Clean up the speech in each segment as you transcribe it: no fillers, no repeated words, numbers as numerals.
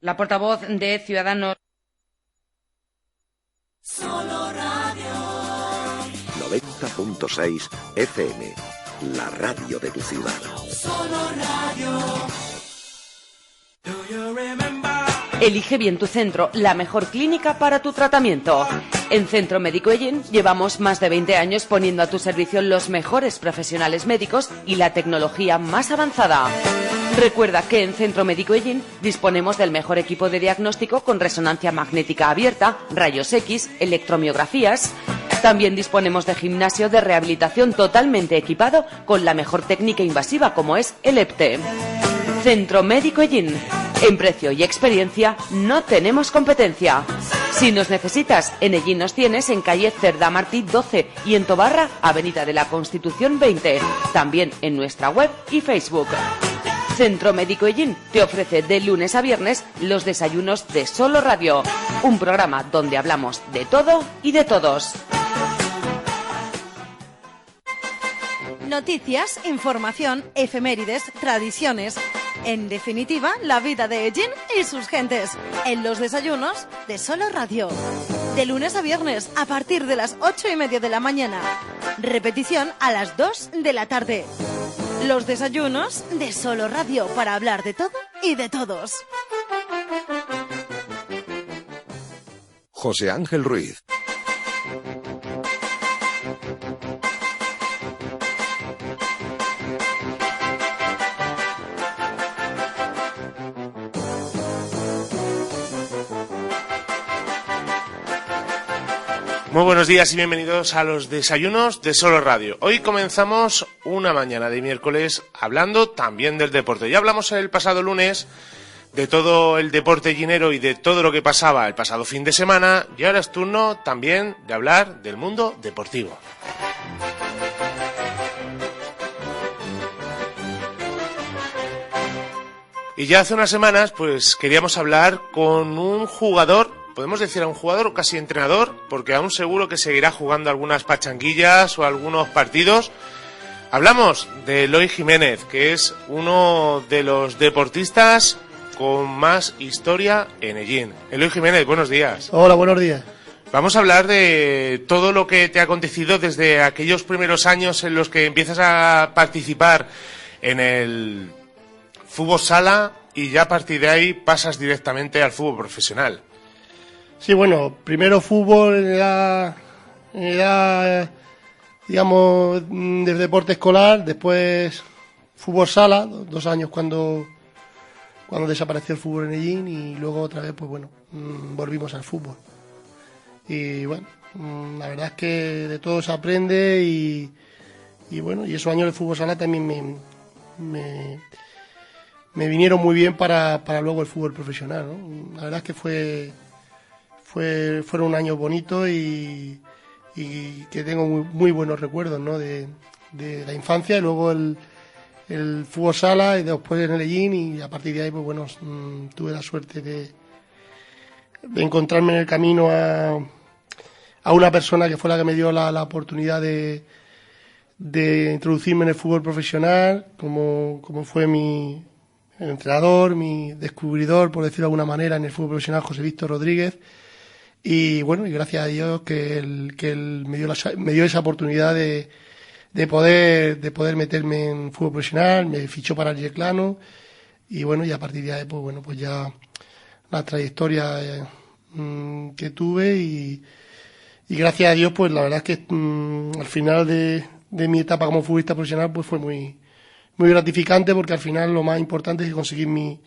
La portavoz de Ciudadanos. Solo Radio 90.6 FM, la radio de tu ciudad. Solo Radio. Elige bien tu centro, la mejor clínica para tu tratamiento. En Centro Médico Ellín llevamos más de 20 años poniendo a tu servicio los mejores profesionales médicos y la tecnología más avanzada. Recuerda que en Centro Médico Ellín disponemos del mejor equipo de diagnóstico con resonancia magnética abierta, rayos X, electromiografías. También disponemos de gimnasio de rehabilitación totalmente equipado con la mejor técnica invasiva como es el EPTE. Centro Médico Ellín. En precio y experiencia no tenemos competencia. Si nos necesitas, en Ellín nos tienes en calle Cerdá Martí 12 y en Tobarra, Avenida de la Constitución 20. También en nuestra web y Facebook. Centro Médico Ellín te ofrece de lunes a viernes los desayunos de Solo Radio. Un programa donde hablamos de todo y de todos. Noticias, información, efemérides, tradiciones. En definitiva, la vida de Ellín y sus gentes. En los desayunos de Solo Radio. De lunes a viernes, a partir de las 8:30 de la mañana. Repetición a las 2 de la tarde. Los desayunos de Solo Radio, para hablar de todo y de todos. José Ángel Ruiz. Muy buenos días y bienvenidos a los desayunos de Solo Radio. Hoy comenzamos una mañana de miércoles hablando también del deporte. Ya hablamos el pasado lunes de todo el deporte llinero y de todo lo que pasaba el pasado fin de semana, y ahora es turno también de hablar del mundo deportivo. Y ya hace unas semanas pues queríamos hablar con un jugador, podemos decir a un jugador o casi entrenador, porque aún seguro que seguirá jugando algunas pachanguillas o algunos partidos. Hablamos de Eloy Jiménez, que es uno de los deportistas con más historia en Ellín. Eloy Jiménez, buenos días. Hola, buenos días. Vamos a hablar de todo lo que te ha acontecido desde aquellos primeros años en los que empiezas a participar en el fútbol sala y ya a partir de ahí pasas directamente al fútbol profesional. Sí, bueno, primero fútbol en edad, digamos, de deporte escolar, después fútbol sala, 2 años cuando desapareció el fútbol en Ellín, y luego otra vez, pues bueno, volvimos al fútbol. Y bueno, la verdad es que de todo se aprende y bueno, y esos años de fútbol sala también me vinieron muy bien para luego el fútbol profesional, ¿no? La verdad es que fueron un año bonito y que tengo muy buenos recuerdos, ¿no? de la infancia, y luego el fútbol sala y después en el Ellín, y a partir de ahí pues bueno, tuve la suerte de encontrarme en el camino a una persona que fue la que me dio la oportunidad de introducirme en el fútbol profesional, como fue mi entrenador, mi descubridor, por decirlo de alguna manera, en el fútbol profesional, José Víctor Rodríguez. Y bueno, y gracias a Dios que él me dio esa oportunidad de poder meterme en fútbol profesional, me fichó para el Yeclano, y bueno, y a partir de ahí pues bueno, pues ya la trayectoria que tuve, y gracias a Dios pues la verdad es que al final de mi etapa como futbolista profesional pues fue muy gratificante, porque al final lo más importante es conseguir mi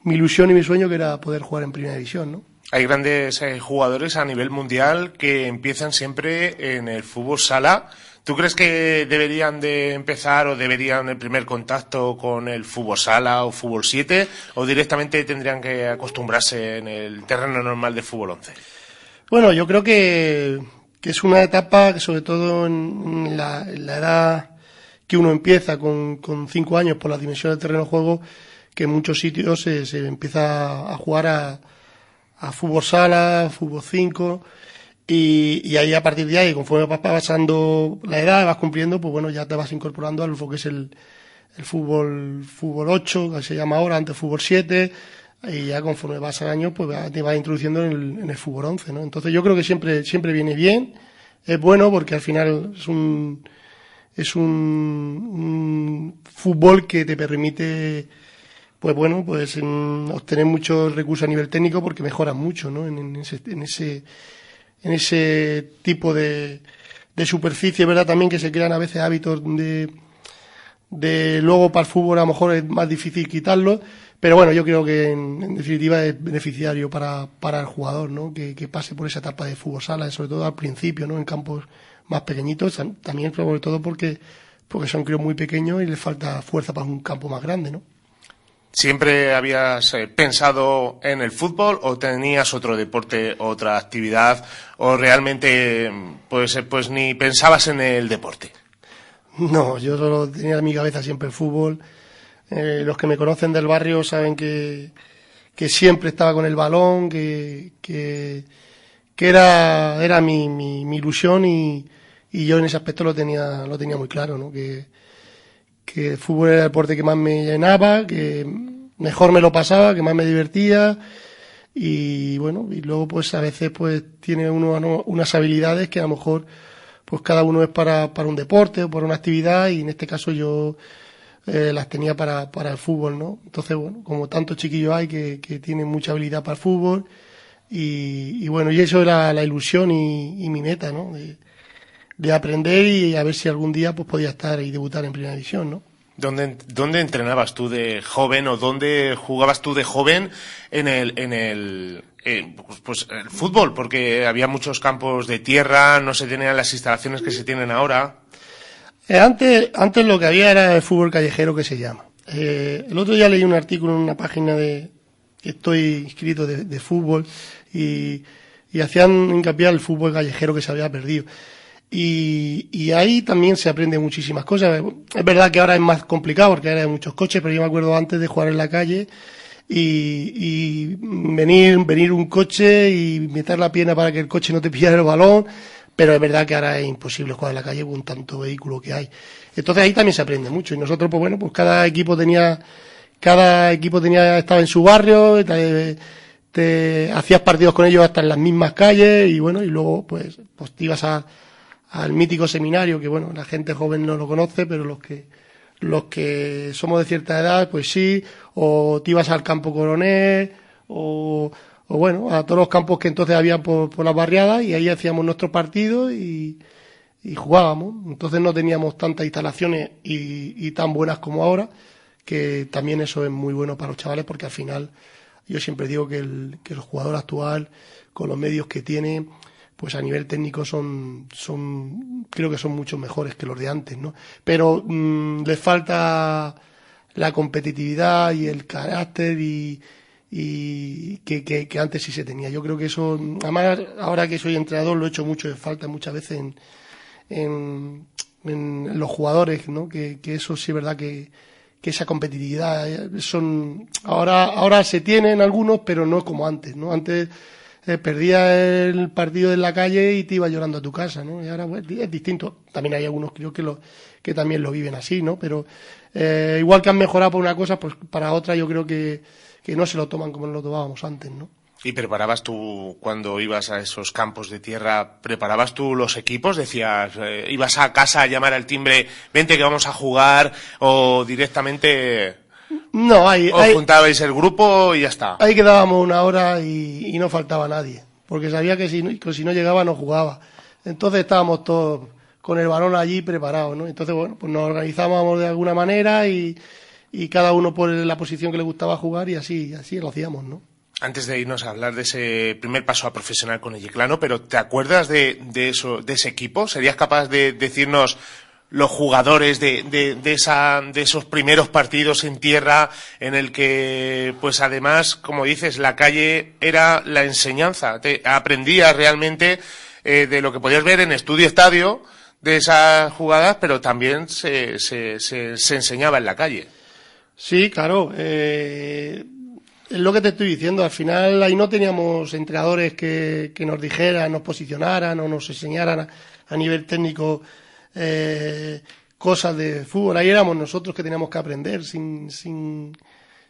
ilusión y mi sueño, que era poder jugar en primera división, ¿no? Hay grandes jugadores a nivel mundial que empiezan siempre en el fútbol sala. ¿Tú crees que deberían de empezar o deberían el primer contacto con el fútbol sala o fútbol 7, o directamente tendrían que acostumbrarse en el terreno normal de fútbol 11? Bueno, yo creo que es una etapa que, sobre todo en la edad que uno empieza con 5 años, por la dimensión del terreno de juego, que en muchos sitios se empieza a jugar a fútbol sala, fútbol 5, y ahí a partir de ahí, conforme vas pasando la edad, vas cumpliendo, pues bueno, ya te vas incorporando a lo que es el fútbol 8, que se llama ahora, antes fútbol 7, y ya conforme vas al año, pues te vas introduciendo en el fútbol 11, ¿no? Entonces yo creo que siempre viene bien, es bueno porque al final es un fútbol que te permite, pues bueno, pues obtener muchos recursos a nivel técnico porque mejoras mucho, ¿no? En ese tipo de superficie, ¿verdad? También que se crean a veces hábitos de luego para el fútbol a lo mejor es más difícil quitarlo, pero bueno, yo creo que en definitiva es beneficiario para el jugador, ¿no? Que pase por esa etapa de fútbol sala, sobre todo al principio, ¿no? En campos más pequeñitos, también sobre todo porque son críos muy pequeños y les falta fuerza para un campo más grande, ¿no? ¿Siempre habías pensado en el fútbol o tenías otro deporte, otra actividad, o realmente pues ni pensabas en el deporte? No, yo solo tenía en mi cabeza siempre el fútbol. Los que me conocen del barrio saben que siempre estaba con el balón, que era mi ilusión y yo en ese aspecto lo tenía muy claro, ¿no? Que el fútbol era el deporte que más me llenaba, que mejor me lo pasaba, que más me divertía y bueno, y luego pues a veces pues tiene uno unas habilidades que a lo mejor pues cada uno es para un deporte o para una actividad y en este caso yo las tenía para el fútbol, ¿no? Entonces bueno, como tantos chiquillos hay que tienen mucha habilidad para el fútbol y bueno, y eso era la ilusión y mi meta, ¿no? De aprender y a ver si algún día pues podía estar y debutar en primera división, ¿no? ¿Dónde entrenabas tú de joven o dónde jugabas tú de joven en el fútbol? Porque había muchos campos de tierra, no se tenían las instalaciones que se tienen ahora. Antes lo que había era el fútbol callejero, que se llama. El otro día leí un artículo en una página que estoy inscrito de fútbol y hacían hincapié al fútbol callejero que se había perdido. Y ahí también se aprende muchísimas cosas. Es verdad que ahora es más complicado porque ahora hay muchos coches, pero yo me acuerdo antes de jugar en la calle y venir un coche y meter la pierna para que el coche no te pillara el balón, pero es verdad que ahora es imposible jugar en la calle con tanto vehículo que hay. Entonces ahí también se aprende mucho y nosotros pues bueno, pues cada equipo estaba en su barrio, te hacías partidos con ellos hasta en las mismas calles y bueno, y luego pues te ibas al mítico seminario, que bueno, la gente joven no lo conoce, pero los que somos de cierta edad, pues sí, o te ibas al campo Coronel, o bueno, a todos los campos que entonces había por las barriadas, y ahí hacíamos nuestros partidos y jugábamos. Entonces no teníamos tantas instalaciones y tan buenas como ahora, que también eso es muy bueno para los chavales, porque al final yo siempre digo que el jugador actual, con los medios que tiene, pues a nivel técnico creo que son mucho mejores que los de antes, ¿no? Pero les falta la competitividad y el carácter y que antes sí se tenía. Yo creo que eso, además ahora que soy entrenador lo he hecho mucho de falta muchas veces en los jugadores, ¿no? Que eso sí es verdad que esa competitividad ahora se tienen algunos, pero no como antes, ¿no? Antes perdía el partido en la calle y te iba llorando a tu casa, ¿no? Y ahora pues, es distinto. También hay algunos creo que también lo viven así, ¿no? Pero igual que han mejorado por una cosa, pues para otra yo creo que no se lo toman como lo tomábamos antes, ¿no? ¿Y preparabas tú, cuando ibas a esos campos de tierra, preparabas tú los equipos? Decías, ibas a casa a llamar al timbre, vente que vamos a jugar, o directamente... No, os juntabais el grupo y ya está. Ahí quedábamos una hora y no faltaba nadie, porque sabía que si no llegaba no jugaba. Entonces estábamos todos con el balón allí preparados, ¿no? Entonces, bueno, pues nos organizábamos de alguna manera y cada uno por la posición que le gustaba jugar y así lo hacíamos, ¿no? Antes de irnos a hablar de ese primer paso a profesional con el Yeclano, pero ¿te acuerdas de ese equipo? ¿Serías capaz de decirnos los jugadores de esos primeros partidos en tierra en el que, pues además, como dices, la calle era la enseñanza? Aprendías realmente de lo que podías ver en Estudio Estadio de esas jugadas, pero también se enseñaba en la calle. Sí, claro. Es lo que te estoy diciendo. Al final ahí no teníamos entrenadores que nos dijeran, nos posicionaran o nos enseñaran a nivel técnico cosas de fútbol. Ahí éramos nosotros que teníamos que aprender sin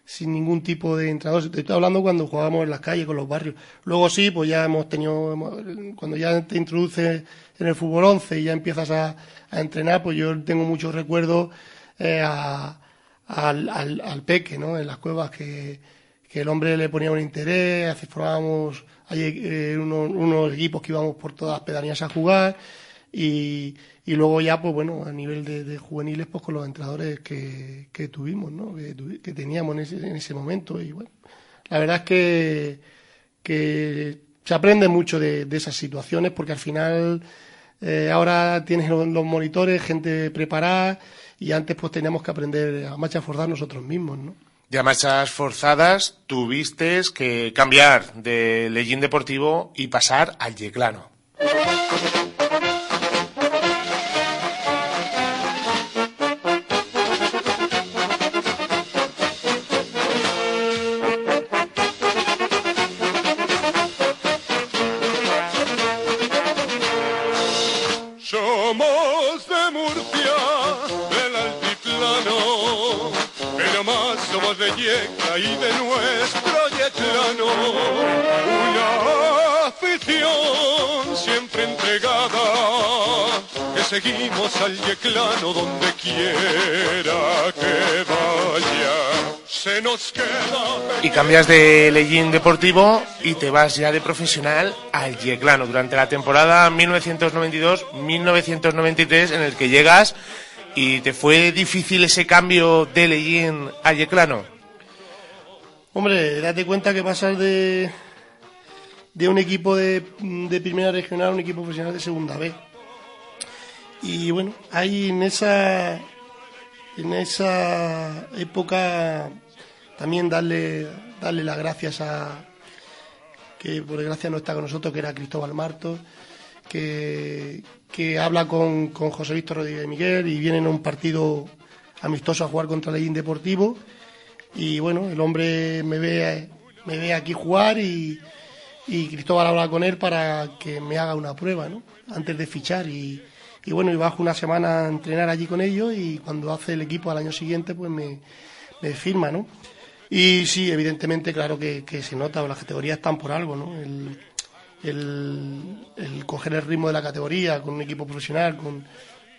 sin ningún tipo de entrenador. Te estoy hablando cuando jugábamos en las calles con los barrios. Luego sí, pues ya cuando ya te introduces en el fútbol 11 y ya empiezas a entrenar, pues yo tengo muchos recuerdos al Peque, ¿no? En las cuevas que el hombre le ponía un interés, formábamos unos equipos que íbamos por todas las pedanías a jugar y luego ya, pues bueno, a nivel de juveniles, pues con los entrenadores que tuvimos, ¿no? Que teníamos en ese momento. Y bueno, la verdad es que se aprende mucho de esas situaciones, porque al final ahora tienes los monitores, gente preparada, y antes pues teníamos que aprender a marchas forzadas nosotros mismos, ¿no? Y a marchas forzadas tuviste que cambiar de Lellín Deportivo y pasar al Yeclano. Somos de Murcia, del altiplano, pero más somos de Yecla y de nuestro Yeclano. Una afición siempre entregada, que seguimos al Yeclano donde quiera que vaya. Se nos queda... Y cambias de Lellín Deportivo y te vas ya de profesional al Yeclano durante la temporada 1992-1993, en el que llegas. ¿Y te fue difícil ese cambio de Lellín a Yeclano? Hombre, date cuenta que pasar de un equipo de primera regional a un equipo profesional de segunda B. Y bueno, ahí en esa época también darle las gracias que por desgracia no está con nosotros, que era Cristóbal Martos, que habla con José Víctor Rodríguez Miguel y vienen a un partido amistoso a jugar contra el Lellín Deportivo. Y bueno, el hombre me ve aquí jugar y Cristóbal habla con él para que me haga una prueba, ¿no? Antes de fichar y bueno, y bajo una semana a entrenar allí con ellos, y cuando hace el equipo al año siguiente pues me firma, ¿no? Y sí, evidentemente, claro que se nota, las categorías están por algo, ¿no? El coger el ritmo de la categoría con un equipo profesional,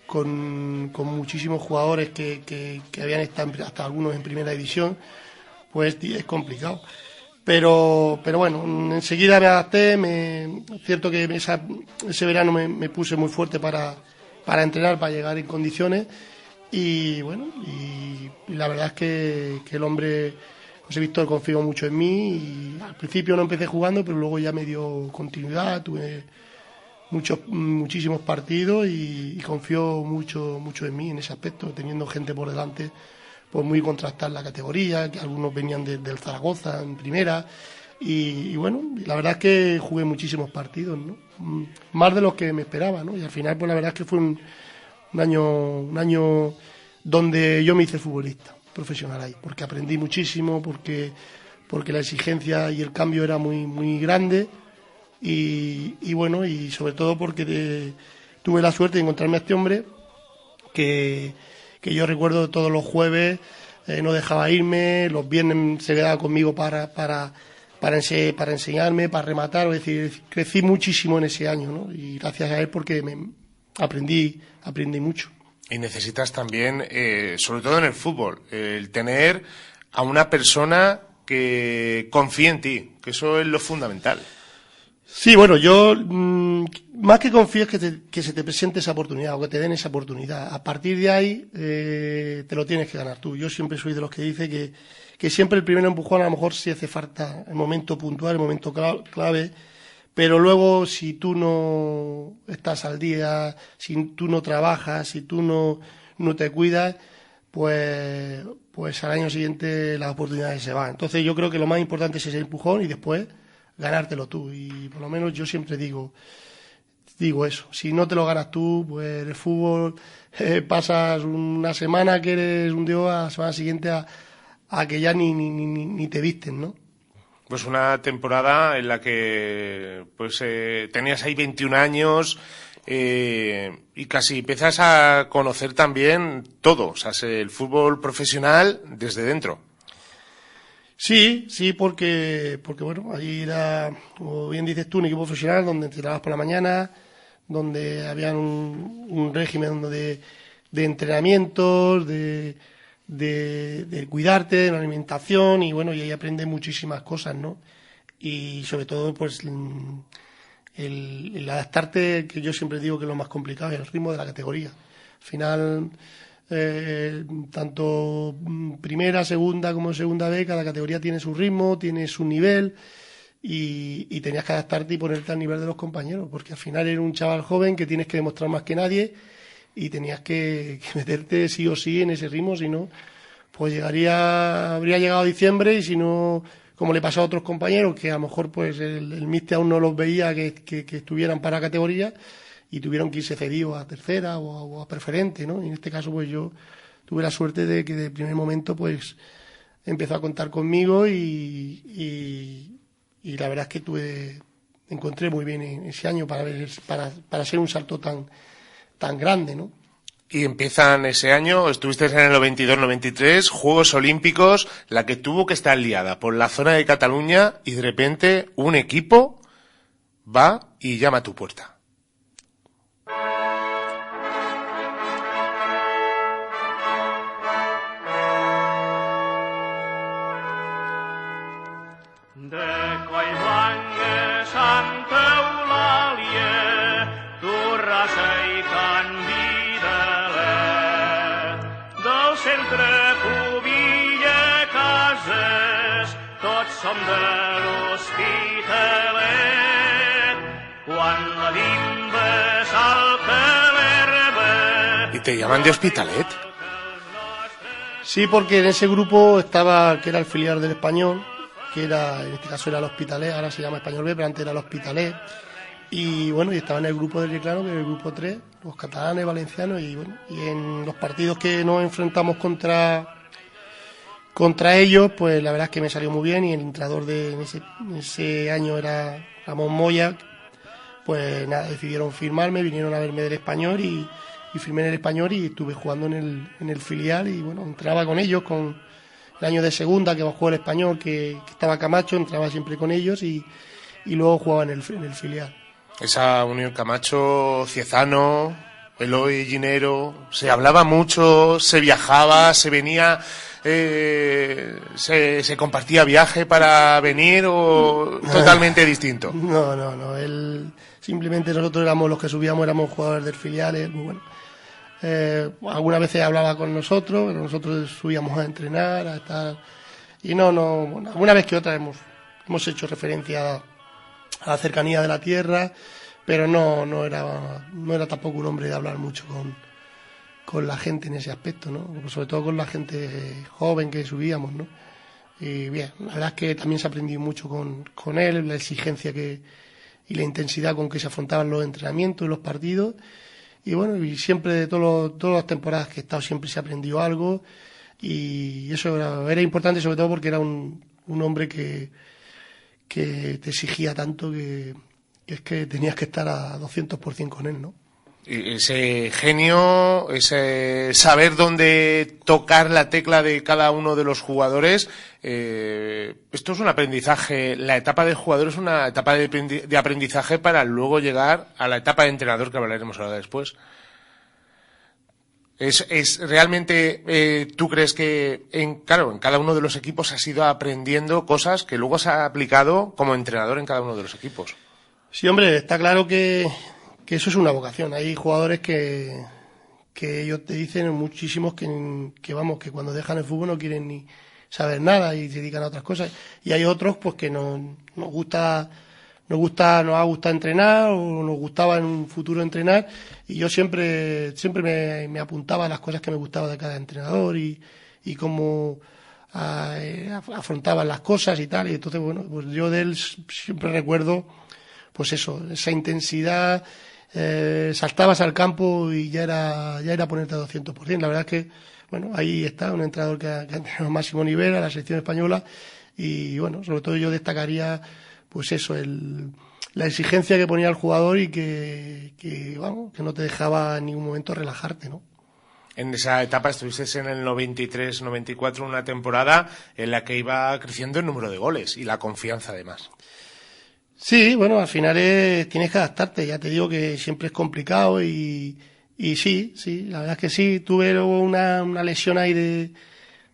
con muchísimos jugadores que habían estado hasta algunos en primera división, pues es complicado. Pero bueno, enseguida me adapté, es cierto que ese verano me puse muy fuerte para entrenar, para llegar en condiciones, y bueno, y la verdad es que el hombre, José Víctor, confió mucho en mí, y al principio no empecé jugando, pero luego ya me dio continuidad, tuve muchísimos partidos y confió mucho en mí en ese aspecto, teniendo gente por delante pues muy contrastada en la categoría, que algunos venían del Zaragoza en primera, y bueno, la verdad es que jugué muchísimos partidos, ¿no? Más de los que me esperaba, ¿no? Y al final pues la verdad es que fue un año donde yo me hice futbolista profesional ahí, porque aprendí muchísimo, porque la exigencia y el cambio era muy grande, y bueno, y sobre todo porque tuve la suerte de encontrarme a este hombre que yo recuerdo todos los jueves, no dejaba irme, los viernes se quedaba conmigo para enseñarme, para rematar, es decir, crecí muchísimo en ese año, ¿no? Y gracias a él, porque aprendí mucho. Y necesitas también, sobre todo en el fútbol, el tener a una persona que confíe en ti, que eso es lo fundamental. Sí, bueno, yo más que confío es que se te presente esa oportunidad, o que te den esa oportunidad. A partir de ahí te lo tienes que ganar tú. Yo siempre soy de los que dice que siempre el primer empujón a lo mejor sí hace falta el momento puntual, el momento clave, pero luego si tú no estás al día, si tú no trabajas, si tú no te cuidas, pues al año siguiente las oportunidades se van. Entonces yo creo que lo más importante es ese empujón y después ganártelo tú, y por lo menos yo siempre digo eso. Si no te lo ganas tú, pues el fútbol pasas una semana que eres un dios, a la semana siguiente a que ya ni te visten, ¿no? Pues una temporada en la que pues tenías ahí 21 años y casi empiezas a conocer también todo, o sea, el fútbol profesional desde dentro. Sí, porque bueno, ahí era, como bien dices tú, un equipo profesional donde entrenabas por la mañana, donde había un régimen de entrenamientos, de cuidarte, de la alimentación, y bueno, y ahí aprendes muchísimas cosas, ¿no? Y sobre todo, pues, el adaptarte, que yo siempre digo que es lo más complicado, es el ritmo de la categoría. Al final, tanto primera, segunda como segunda B, cada categoría tiene su ritmo, tiene su nivel, y tenías que adaptarte y ponerte al nivel de los compañeros, porque al final eres un chaval joven que tienes que demostrar más que nadie, y tenías que meterte sí o sí en ese ritmo, si no, pues habría llegado diciembre, y si no, como le pasó a otros compañeros, que a lo mejor pues el míster aún no los veía que estuvieran para categoría, y tuvieron que irse cedidos a tercera o a preferente, ¿no? Y en este caso, pues yo tuve la suerte de que de primer momento, pues, empezó a contar conmigo, y la verdad es que encontré muy bien en ese año para ser un salto tan grande, ¿no? Y empiezan ese año, estuviste en el 92-93, Juegos Olímpicos, la que tuvo que estar liada por la zona de Cataluña, y de repente un equipo va y llama a tu puerta. Som de l'Hospitalet, quan la dimba salta l'herba... ¿Y te llaman de Hospitalet? Sí, porque en ese grupo estaba, que era el filial del Español, que era, en este caso era el Hospitalet, ahora se llama Español B, pero antes era el Hospitalet. Y bueno, y estaba en el grupo del Yeclano, que era el grupo 3, los catalanes, valencianos, y bueno, y en los partidos que nos enfrentamos contra ellos, pues la verdad es que me salió muy bien, y el entrenador en ese año era Ramón Moya. Pues nada, decidieron firmarme, vinieron a verme del Español, y firmé en el Español, y estuve jugando en el filial, y bueno, entrenaba con ellos, con el año de segunda que jugó el Español, que estaba Camacho, entraba siempre con ellos, y luego jugaba en el filial. Esa unión Camacho, Ciezano, Eloy, Ginero, se hablaba mucho, se viajaba, se venía... ¿Se compartía viaje para venir o totalmente distinto? No, simplemente nosotros éramos los que subíamos, éramos jugadores del filial, muy bueno. Algunas veces hablaba con nosotros, pero nosotros subíamos a entrenar, a estar, y bueno, alguna vez que otra hemos hecho referencia a la cercanía de la tierra, pero no era tampoco un hombre de hablar mucho con la gente en ese aspecto, ¿no? Sobre todo con la gente joven que subíamos, ¿no? Y bien, la verdad es que también se aprendió mucho con él, la exigencia y la intensidad con que se afrontaban los entrenamientos y los partidos. Y bueno, y siempre de todas las temporadas que he estado siempre se aprendió algo, y eso era importante, sobre todo porque era un hombre que te exigía tanto que es que tenías que estar a 200% con él, ¿no? Ese genio, ese saber dónde tocar la tecla de cada uno de los jugadores, esto es un aprendizaje, la etapa de jugador es una etapa de aprendizaje para luego llegar a la etapa de entrenador, que hablaremos ahora después. Es realmente, ¿tú crees que en cada uno de los equipos has ido aprendiendo cosas que luego has aplicado como entrenador en cada uno de los equipos? Sí, hombre, está claro que eso es una vocación. Hay jugadores que ellos te dicen, muchísimos, que cuando dejan el fútbol no quieren ni saber nada y se dedican a otras cosas. Y hay otros pues que nos ha gustado entrenar, o nos gustaba en un futuro entrenar, y yo siempre me apuntaba a las cosas que me gustaban de cada entrenador y cómo afrontaban las cosas y tal. Y entonces, bueno, pues yo de él siempre recuerdo pues eso, esa intensidad. Saltabas al campo y ya era ponerte a 200%. La verdad es que, bueno, ahí está un entrenador que ha entrenado máximo nivel a la selección española, y bueno, sobre todo yo destacaría pues eso, la exigencia que ponía el jugador, y que no te dejaba en ningún momento relajarte, ¿no? En esa etapa estuviste en el 93-94, una temporada en la que iba creciendo el número de goles y la confianza además. Sí, bueno, al final tienes que adaptarte, ya te digo que siempre es complicado y sí, la verdad es que sí, tuve luego una lesión ahí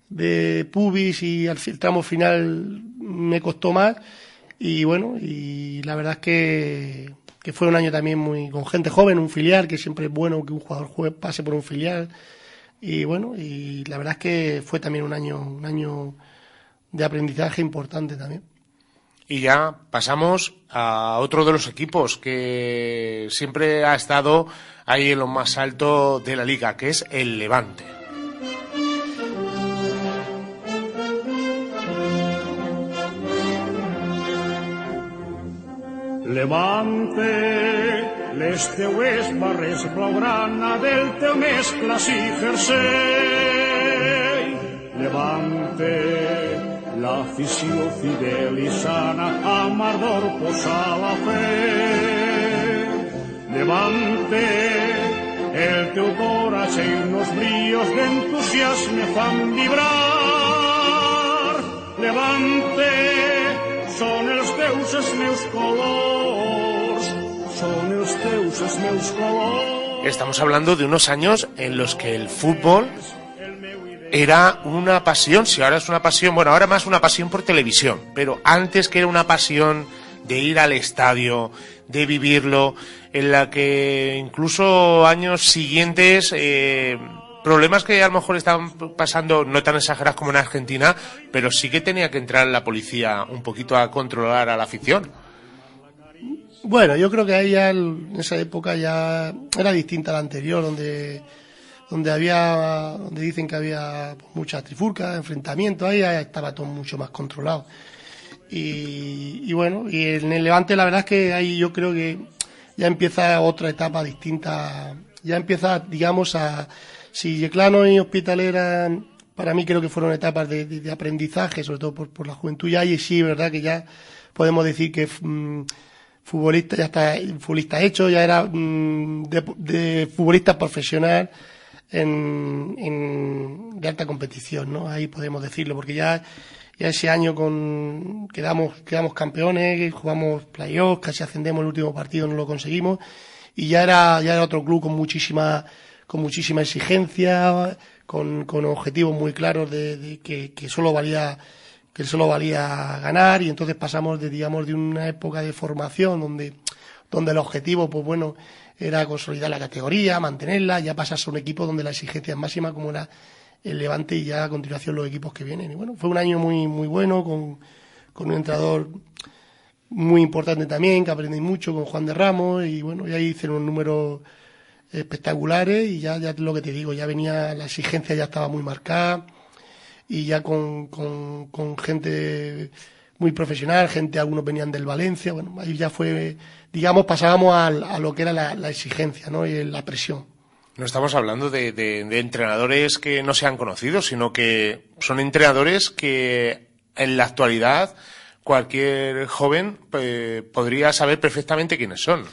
de pubis y al tramo final me costó más y bueno, y la verdad es que fue un año también con gente joven, un filial, que siempre es bueno que un jugador pase por un filial y bueno, y la verdad es que fue también un año de aprendizaje importante también. Y ya pasamos a otro de los equipos que siempre ha estado ahí en lo más alto de la liga, que es el Levante. Levante, les teues barres blaugrana del teu més clàssic jersei. Levante, l'afició fidel i sana amb ardor posa la fe. Levante, el teu coratge i uns brillos d'entusiasme fan vibrar. Levante, són els teus els meus colors, són els teus els meus colors. Estamos hablando de unos años en los que el fútbol era una pasión, si ahora es una pasión, bueno, ahora más una pasión por televisión, pero antes que era una pasión de ir al estadio, de vivirlo, en la que incluso años siguientes, problemas que a lo mejor estaban pasando, no tan exagerados como en Argentina, pero sí que tenía que entrar la policía un poquito a controlar a la afición. Bueno, yo creo que ahí ya en esa época ya era distinta a la anterior, donde dicen que había muchas trifulcas, enfrentamientos, ahí ya estaba todo mucho más controlado. Y bueno, y en el Levante la verdad es que ahí yo creo que ya empieza otra etapa distinta, ya empieza, digamos, si Yeclano y Hospitalet para mí creo que fueron etapas de aprendizaje, sobre todo por la juventud, ya y sí, verdad que ya podemos decir que futbolista ya está, futbolista hecho, ya era de futbolista profesional de alta competición, ¿no? Ahí podemos decirlo, porque ya ese año quedamos campeones, jugamos playoffs, casi ascendemos el último partido, no lo conseguimos, y ya era otro club con muchísima exigencia, con objetivos muy claros de que solo valía ganar, y entonces pasamos de una época de formación donde el objetivo, pues bueno, era consolidar la categoría, mantenerla, ya pasas a un equipo donde la exigencia es máxima, como era el Levante, y ya a continuación los equipos que vienen. Y bueno, fue un año muy, muy bueno, con un entrenador muy importante también, que aprendí mucho, con Juan de Ramos, y bueno, y ahí hicieron un número espectaculares, y ya lo que te digo, ya venía, la exigencia ya estaba muy marcada, y ya con gente muy profesional, algunos venían del Valencia, bueno, ahí ya fue, digamos, pasábamos a lo que era la exigencia, ¿no? Y la presión. No estamos hablando de entrenadores que no sean conocidos, sino que son entrenadores que en la actualidad cualquier joven podría saber perfectamente quiénes son.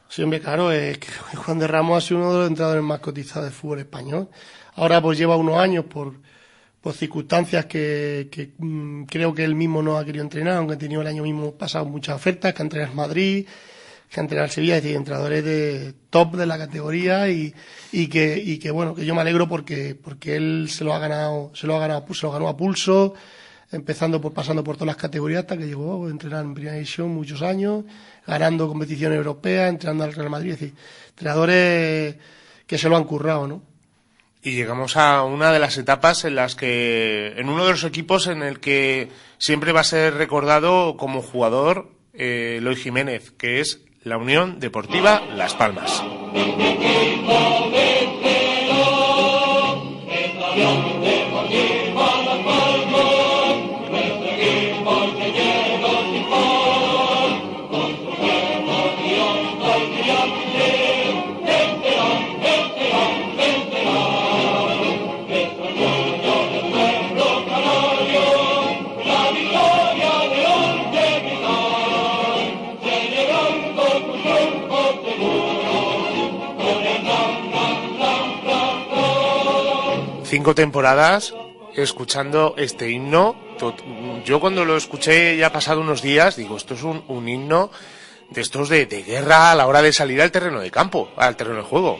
Sí, hombre, claro, es que Juan de Ramos ha sido uno de los entrenadores más cotizados del fútbol español. Ahora pues lleva unos años por circunstancias que creo que él mismo no ha querido entrenar, aunque ha tenido el año mismo pasado muchas ofertas, que ha entrenado en Madrid, que ha entrenado en Sevilla, es decir, entrenadores de top de la categoría y que bueno, que yo me alegro porque él se lo ganó a pulso, pasando por todas las categorías hasta que llegó a entrenar en Primera División muchos años, ganando competiciones europeas, entrenando al Real Madrid, es decir, entrenadores que se lo han currado, ¿no? Y llegamos a una de las etapas en las que, en uno de los equipos en el que siempre va a ser recordado como jugador Eloy Jiménez, que es la Unión Deportiva Las Palmas. 5 temporadas escuchando este himno. Yo cuando lo escuché ya pasado unos días, digo, esto es un himno de estos de guerra a la hora de salir al terreno de campo, al terreno de juego.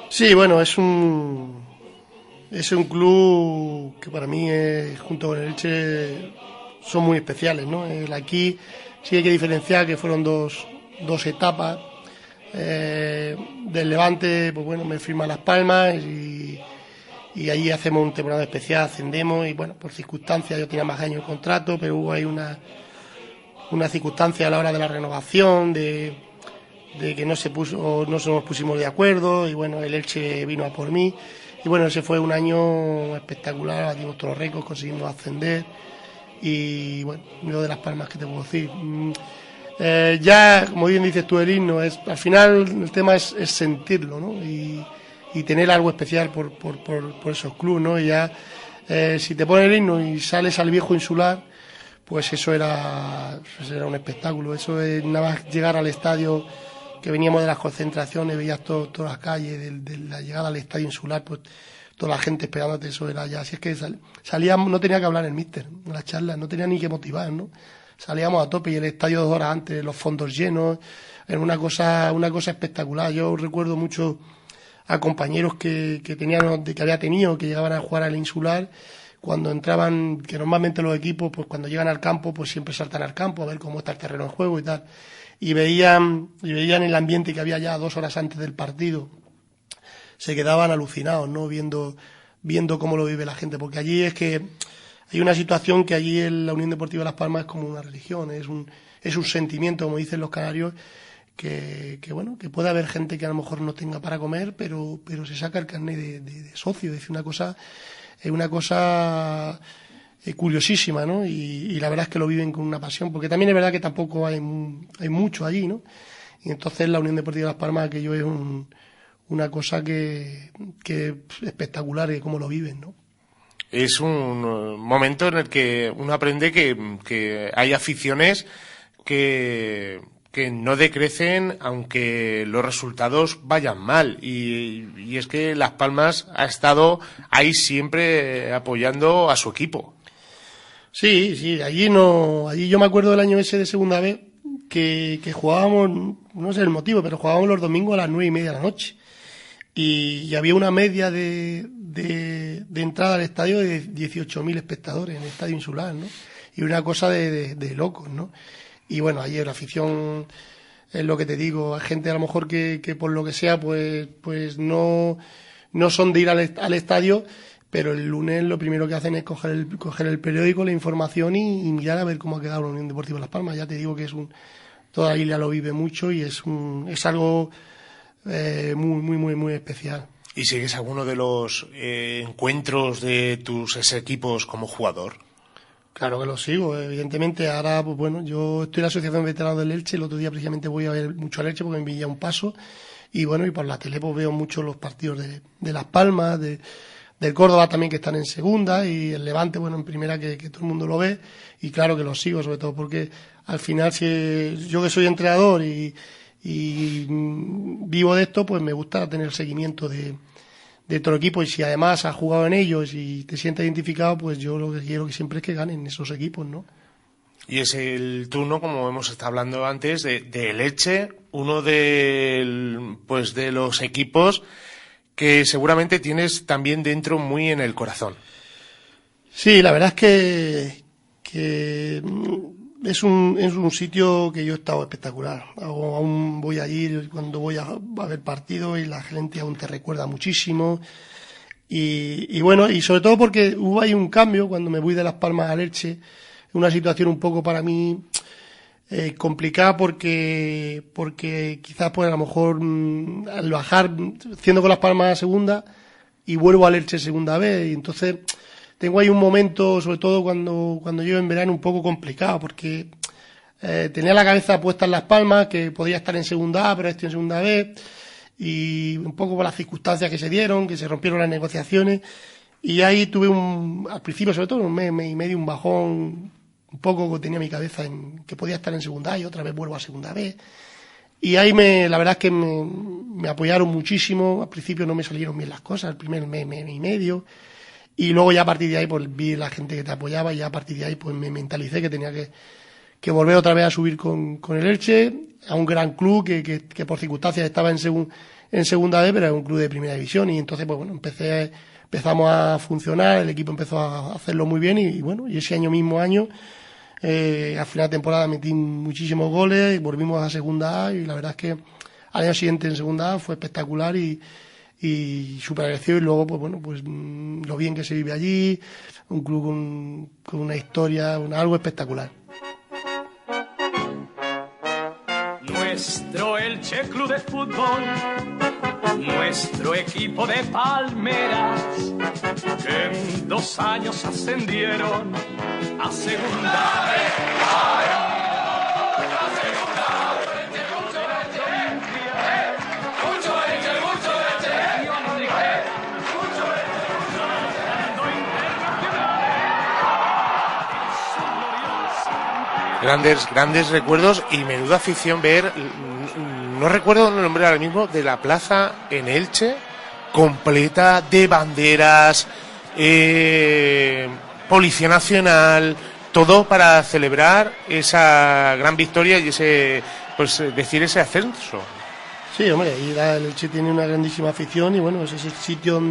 Sí, bueno, es un club que para mí, junto con el Elche, son muy especiales, ¿no? Aquí sí hay que diferenciar que fueron dos etapas. Del Levante, pues bueno, me firma Las Palmas y allí hacemos un temporada especial, ascendemos y bueno, por circunstancias yo tenía más años de contrato, pero hubo ahí una circunstancia a la hora de la renovación, de que no nos pusimos de acuerdo y bueno, el Elche vino a por mí y bueno, ese fue un año espectacular, batimos todos los récords, conseguimos ascender y bueno, lo de Las Palmas, ¿qué te puedo decir? Ya, como bien dices tú, el himno, al final el tema es sentirlo, ¿no? Y tener algo especial por esos clubes, ¿no? Y ya, si te pones el himno y sales al viejo insular, pues eso era un espectáculo. Eso es nada más llegar al estadio, que veníamos de las concentraciones, veías todas las calles, de la llegada al estadio insular, pues toda la gente esperándote, eso era ya. Así es que salíamos, no tenía que hablar el míster en las charlas, no tenía ni que motivar, ¿no? Salíamos a tope y el estadio 2 horas antes, los fondos llenos, era una cosa espectacular. Yo recuerdo mucho a compañeros que había tenido, que llegaban a jugar al insular, cuando entraban, que normalmente los equipos, pues cuando llegan al campo, pues siempre saltan al campo a ver cómo está el terreno de juego y tal. Y veían el ambiente que había ya 2 horas antes del partido. Se quedaban alucinados, ¿no? Viendo cómo lo vive la gente, porque allí es que hay una situación que allí en la Unión Deportiva Las Palmas es como una religión, es un sentimiento, como dicen los canarios, que bueno, que puede haber gente que a lo mejor no tenga para comer, pero se saca el carnet de socio. Es una cosa curiosísima, ¿no? Y la verdad es que lo viven con una pasión, porque también es verdad que tampoco hay mucho allí, ¿no? Y entonces la Unión Deportiva Las Palmas, aquello es una cosa que es espectacular, y cómo lo viven, ¿no? Es un momento en el que uno aprende que hay aficiones que no decrecen aunque los resultados vayan mal. Y es que Las Palmas ha estado ahí siempre apoyando a su equipo. Sí, allí yo me acuerdo del año ese de segunda vez que jugábamos, no sé el motivo, pero jugábamos los domingos a las 9:30 de la noche. Y había una media de entrada al estadio de 18.000 espectadores en el estadio insular, ¿no? Y una cosa de locos, ¿no? Y bueno, ayer la afición, es lo que te digo, hay gente a lo mejor que por lo que sea, pues no son de ir al estadio, pero el lunes lo primero que hacen es coger el periódico, la información y mirar a ver cómo ha quedado la Unión Deportiva Las Palmas. Ya te digo que toda la isla lo vive mucho y es algo muy especial. ¿Y sigues alguno de los encuentros de tus equipos como jugador? Claro que lo sigo, evidentemente. Ahora, pues bueno, yo estoy en la Asociación de Veteranos del Elche. El otro día precisamente voy a ver mucho al Elche porque me envía un paso. Y bueno, y por la tele pues veo mucho los partidos de Las Palmas, del Córdoba también, que están en segunda, y el Levante, bueno, en primera, que todo el mundo lo ve. Y claro que lo sigo, sobre todo porque al final, si yo que soy entrenador y vivo de esto, pues me gusta tener seguimiento de todo el equipo, y si además has jugado en ellos y te sientes identificado, pues yo lo que quiero que siempre es que ganen esos equipos, ¿no? Y es el turno, como hemos estado hablando antes, de Elche, uno de los equipos que seguramente tienes también dentro muy en el corazón. Sí, la verdad es que es un sitio que yo he estado espectacular. Aún voy allí cuando voy a ver partidos y la gente aún te recuerda muchísimo. Y bueno, y sobre todo porque hubo ahí un cambio cuando me voy de Las Palmas al Elche, una situación un poco para mí complicada porque quizás pues a lo mejor al bajar, siendo con Las Palmas a segunda y vuelvo al Elche segunda vez, y entonces tengo ahí un momento, sobre todo cuando llego en verano, un poco complicado, porque tenía la cabeza puesta en Las Palmas, que podía estar en segunda A, pero estoy en segunda B, y un poco por las circunstancias que se dieron, que se rompieron las negociaciones, y ahí tuve al principio, sobre todo un mes y medio, un bajón, un poco que tenía mi cabeza en que podía estar en segunda A y otra vez vuelvo a segunda B. Y ahí la verdad es que me apoyaron muchísimo. Al principio no me salieron bien las cosas, el primer mes y medio. Y luego ya a partir de ahí pues vi la gente que te apoyaba y ya a partir de ahí pues me mentalicé que tenía que volver otra vez a subir con el Elche, a un gran club que por circunstancias estaba en segunda B, pero era un club de primera división. Y entonces pues bueno, empezamos a funcionar, el equipo empezó a hacerlo muy bien y bueno, y ese mismo año al final de temporada metí muchísimos goles y volvimos a segunda A y la verdad es que al año siguiente en segunda A fue espectacular y súper agradecido. Y luego pues bueno, pues lo bien que se vive allí, un club con una historia, algo espectacular. Nuestro Elche Club de Fútbol, nuestro equipo de palmeras, que en 2 años ascendieron a segunda vez. Grandes recuerdos y menuda afición ver, no recuerdo el nombre ahora mismo, de la plaza en Elche, completa de banderas, Policía Nacional, todo para celebrar esa gran victoria y ese ascenso. Sí, hombre, y el Elche tiene una grandísima afición y bueno, ese es el sitio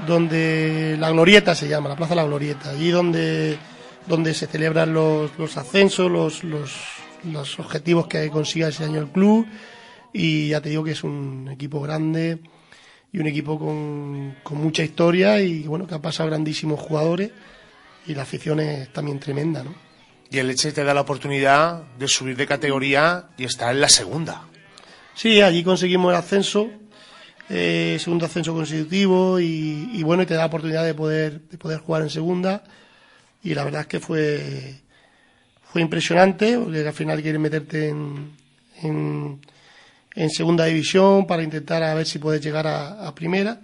donde la Glorieta se llama, la Plaza de la Glorieta, allí donde se celebran los ascensos, los objetivos que consiga ese año el club. Y ya te digo que es un equipo grande y un equipo con mucha historia y bueno, que ha pasado grandísimos jugadores y la afición es también tremenda, ¿no? Y el Elche te da la oportunidad de subir de categoría y estar en la segunda. Sí, allí conseguimos el ascenso, segundo ascenso consecutivo y bueno, y te da la oportunidad de poder jugar en segunda. Y la verdad es que fue impresionante, porque al final quieres meterte en segunda división para intentar a ver si puedes llegar a primera.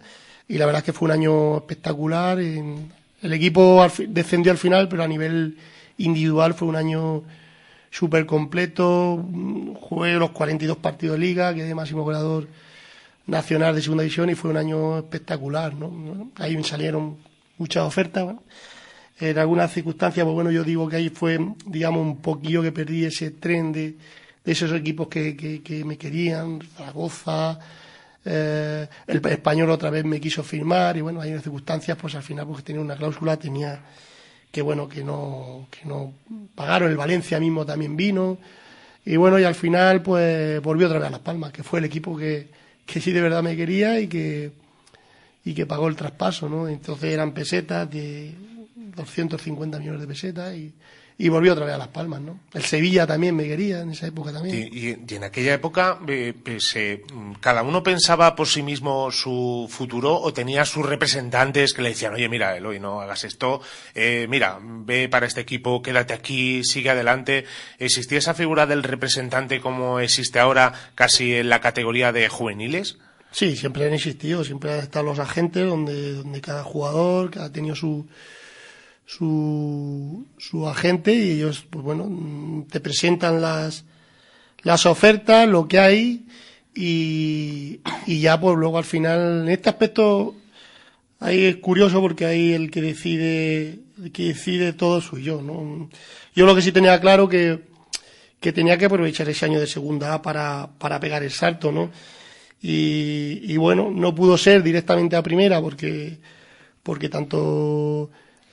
Y la verdad es que fue un año espectacular. El equipo descendió al final, pero a nivel individual fue un año súper completo. Jugué los 42 partidos de liga, quedé máximo goleador nacional de segunda división y fue un año espectacular, ¿no? Ahí me salieron muchas ofertas, ¿no? En algunas circunstancias, pues bueno, yo digo que ahí fue, digamos, un poquillo que perdí ese tren de esos equipos que me querían, Zaragoza, el Español otra vez me quiso firmar y bueno, hay unas circunstancias, pues al final, porque tenía una cláusula, tenía que no pagaron, el Valencia mismo también vino y bueno, y al final pues volvió otra vez a Las Palmas, que fue el equipo que sí de verdad me quería y que pagó el traspaso, ¿no? Entonces eran pesetas de 250 millones de pesetas y volvió otra vez a Las Palmas, ¿no? El Sevilla también me quería en esa época también. Y en aquella época cada uno pensaba por sí mismo su futuro o tenía sus representantes que le decían, oye, mira, Eloy, no hagas esto, mira, ve para este equipo, quédate aquí, sigue adelante. ¿Existía esa figura del representante como existe ahora casi en la categoría de juveniles? Sí, siempre han existido, siempre han estado los agentes donde cada jugador ha tenido su agente y ellos, pues bueno, te presentan las ofertas, lo que hay y ya pues luego al final, en este aspecto ahí es curioso porque ahí el que decide todo soy yo, ¿no? Yo lo que sí tenía claro que tenía que aprovechar ese año de segunda A para pegar el salto, ¿no? Y bueno, no pudo ser directamente a primera porque tanto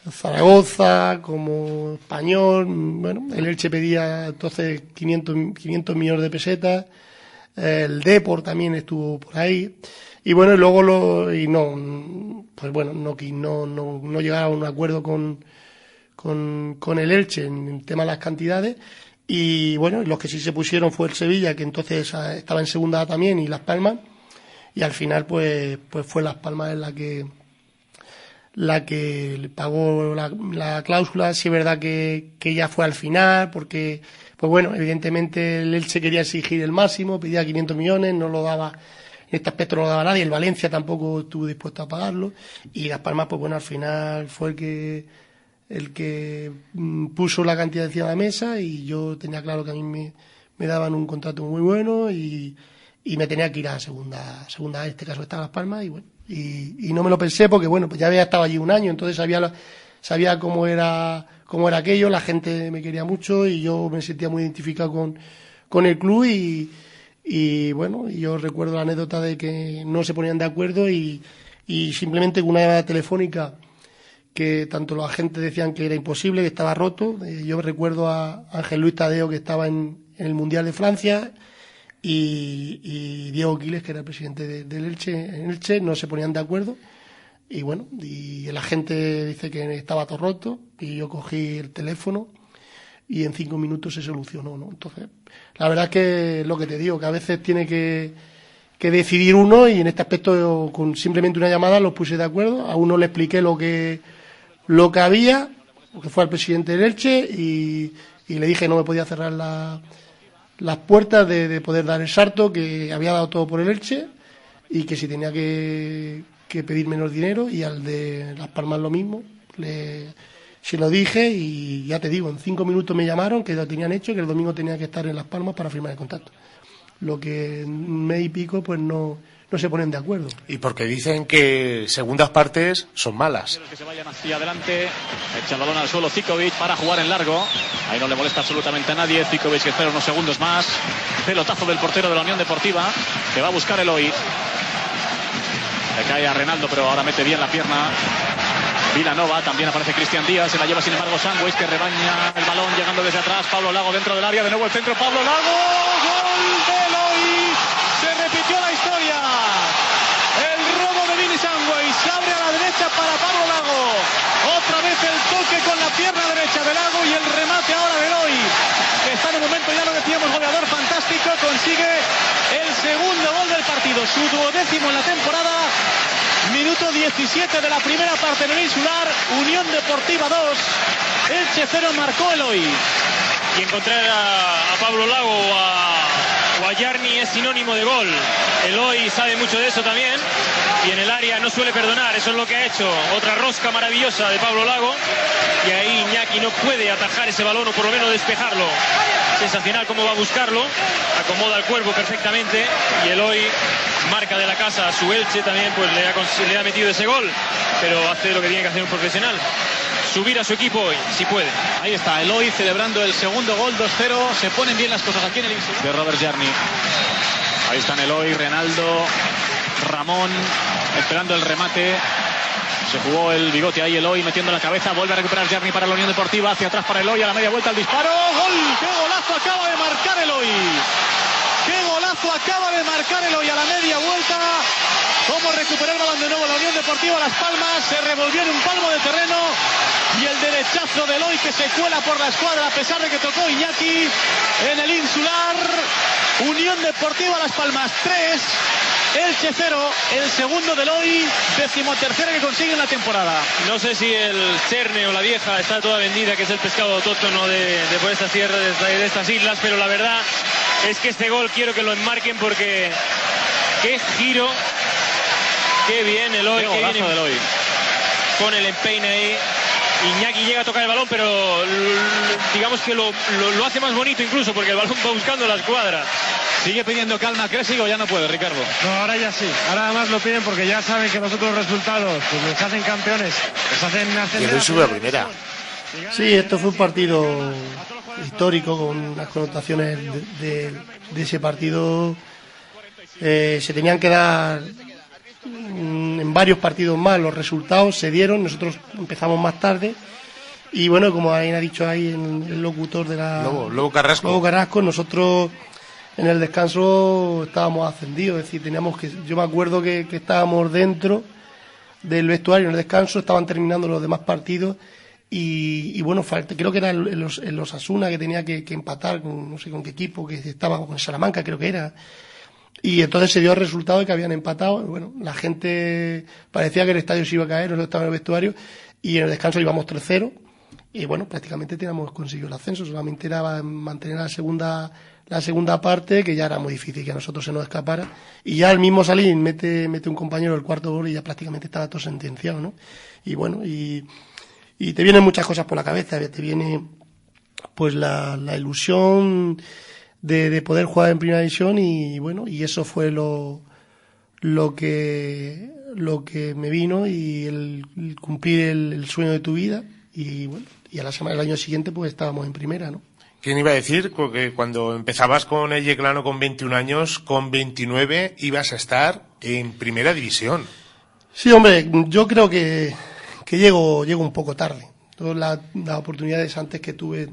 Zaragoza como Español, bueno, el Elche pedía entonces 500 millones de pesetas, el Depor también estuvo por ahí y bueno, y luego no llegaron a un acuerdo con el Elche en el tema de las cantidades. Y bueno, los que sí se pusieron fue el Sevilla, que entonces estaba en segunda A también, y Las Palmas, y al final pues fue Las Palmas en la que le pagó la cláusula. Sí es verdad que ya fue al final, porque pues bueno, evidentemente el Elche quería exigir el máximo, pedía 500 millones, no lo daba, en este aspecto no lo daba nadie, el Valencia tampoco estuvo dispuesto a pagarlo, y Las Palmas pues bueno, al final fue el que puso la cantidad encima de la mesa y yo tenía claro que a mí me daban un contrato muy bueno y me tenía que ir a segunda, en este caso estaba Las Palmas, y bueno, y no me lo pensé porque bueno, pues ya había estado allí un año, entonces sabía cómo era aquello, la gente me quería mucho y yo me sentía muy identificado con el club y bueno, yo recuerdo la anécdota de que no se ponían de acuerdo y simplemente con una llamada telefónica que tanto los agentes decían que era imposible, que estaba roto. Yo recuerdo a Ángel Luis Tadeo, que estaba en el Mundial de Francia, y Diego Quiles, que era el presidente del Elche, en Elche, no se ponían de acuerdo. Y bueno, y el agente dice que estaba todo roto, y yo cogí el teléfono y en 5 minutos se solucionó, ¿no? Entonces, la verdad es que lo que te digo, que a veces tiene que decidir uno, y en este aspecto yo, con simplemente una llamada los puse de acuerdo. A uno le expliqué lo que había, que fue al presidente del Elche, y le dije que no me podía cerrar las puertas de poder dar el salto, que había dado todo por el Elche y que si tenía que pedir menos dinero, y al de Las Palmas lo mismo. Se lo dije y ya te digo, en 5 minutos me llamaron que lo tenían hecho, que el domingo tenía que estar en Las Palmas para firmar el contrato. Lo que en un mes y pico pues no se ponen de acuerdo. Y porque dicen que segundas partes son malas. Que se vayan hacia adelante, echa el balón al suelo Zikovic para jugar en largo. Ahí no le molesta absolutamente a nadie. Zikovic que espera unos segundos más. Pelotazo del portero de la Unión Deportiva, que va a buscar Eloy. Le cae a Renaldo, pero ahora mete bien la pierna Vilanova. También aparece Cristian Díaz, se la lleva sin embargo Sangües, que rebaña el balón llegando desde atrás. Pablo Lago dentro del área, de nuevo el centro, Pablo Lago, gol de Eloy. Se repitió la historia. El robo de Vini Sangües, se abre a la derecha para Pablo Lago. Otra vez el toque con la pierna derecha de Lago y el remate ahora de Eloy, que está en un momento, ya lo decíamos, goleador fantástico. Consigue el segundo gol del partido, su 12º en la temporada. Minuto 17 de la primera parte en el Insular. Unión Deportiva 2, Elche 0, marcó Eloy. Y encontrar a Pablo Lago o a Yarni es sinónimo de gol. Eloy sabe mucho de eso también, y en el área no suele perdonar. Eso es lo que ha hecho. Otra rosca maravillosa de Pablo Lago, y ahí Iñaki no puede atajar ese balón, o por lo menos despejarlo. Sensacional cómo va a buscarlo, acomoda el cuerpo perfectamente, y Eloy marca de la casa a su Elche también, pues le ha metido ese gol, pero hace lo que tiene que hacer un profesional: subir a su equipo hoy, si puede. Ahí está Eloy celebrando el segundo gol, 2-0. Se ponen bien las cosas aquí en el Insular de Robert Jarni. Ahí están Eloy, Renaldo, Ramón esperando el remate. Se jugó el bigote ahí Eloy, metiendo la cabeza. Vuelve a recuperar Jarni para la Unión Deportiva. Hacia atrás para Eloy, a la media vuelta el disparo. ¡Gol! ¡Qué golazo acaba de marcar Eloy! ¡Qué golazo acaba de marcar Eloy a la media vuelta! Cómo recuperó el balón de nuevo la Unión Deportiva Las Palmas. Se revolvió en un palmo de terreno. Y el derechazo de Eloy, que se cuela por la escuadra a pesar de que tocó Iñaki en el Insular. Unión Deportiva Las Palmas 3, Elche 0, el segundo de Eloy, 13º que consigue en la temporada. No sé si el Cerne o la Vieja está toda vendida, que es el pescado autóctono de por estas tierras, de estas islas, pero la verdad es que este gol quiero que lo enmarquen, porque qué giro, qué bien Eloy, qué golazo de Eloy. Con el empeine ahí. Iñaki llega a tocar el balón, pero digamos que lo hace más bonito incluso, porque el balón va buscando la escuadra. Sigue pidiendo calma Cresci, o ya no puede, Ricardo. No, ahora ya sí. Ahora además lo piden porque ya saben que los otros resultados pues les hacen campeones, les hacen ascender. Y Eloy sube a primera. Sí, esto fue un partido histórico, con las connotaciones de ese partido. Se tenían que dar en varios partidos más, los resultados se dieron, nosotros empezamos más tarde, y bueno, como ha dicho ahí el locutor de la Lobo Carrasco, nosotros en el descanso estábamos ascendidos, es decir, yo me acuerdo que estábamos dentro del vestuario en el descanso, estaban terminando los demás partidos, y bueno, creo que era el Osasuna que tenía que empatar con no sé con qué equipo, que estaba con Salamanca, creo que era. Y entonces se dio el resultado de que habían empatado. Bueno, la gente parecía que el estadio se iba a caer, nosotros estábamos en el vestuario, y en el descanso íbamos 3-0, y bueno, prácticamente teníamos conseguido el ascenso. Solamente era mantener la segunda parte, que ya era muy difícil que a nosotros se nos escapara, y ya al mismo salir mete un compañero el cuarto gol y ya prácticamente estaba todo sentenciado, ¿no? Y bueno, y te vienen muchas cosas por la cabeza, te viene pues la ilusión de poder jugar en primera división y bueno, y eso fue lo que me vino y el cumplir el sueño de tu vida y bueno, y el año siguiente pues estábamos en primera, ¿no? ¿Quién iba a decir que cuando empezabas con el Yeclano con 21 años, con 29 ibas a estar en primera división? Sí, hombre, yo creo que llego un poco tarde. Todas las oportunidades antes que tuve,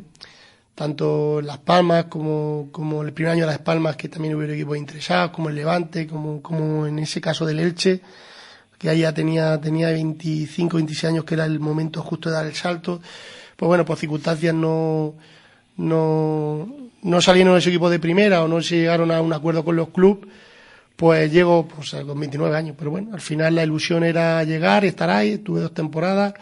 tanto en Las Palmas como el primer año de Las Palmas, que también hubo equipos interesados, como el Levante, como en ese caso del Elche, que ahí ya tenía 25, 26 años, que era el momento justo de dar el salto. Pues bueno, por circunstancias no salieron esos equipos de primera o no se llegaron a un acuerdo con los clubes, pues llego pues, con 29 años. Pero bueno, al final la ilusión era llegar, estar ahí, tuve 2 temporadas.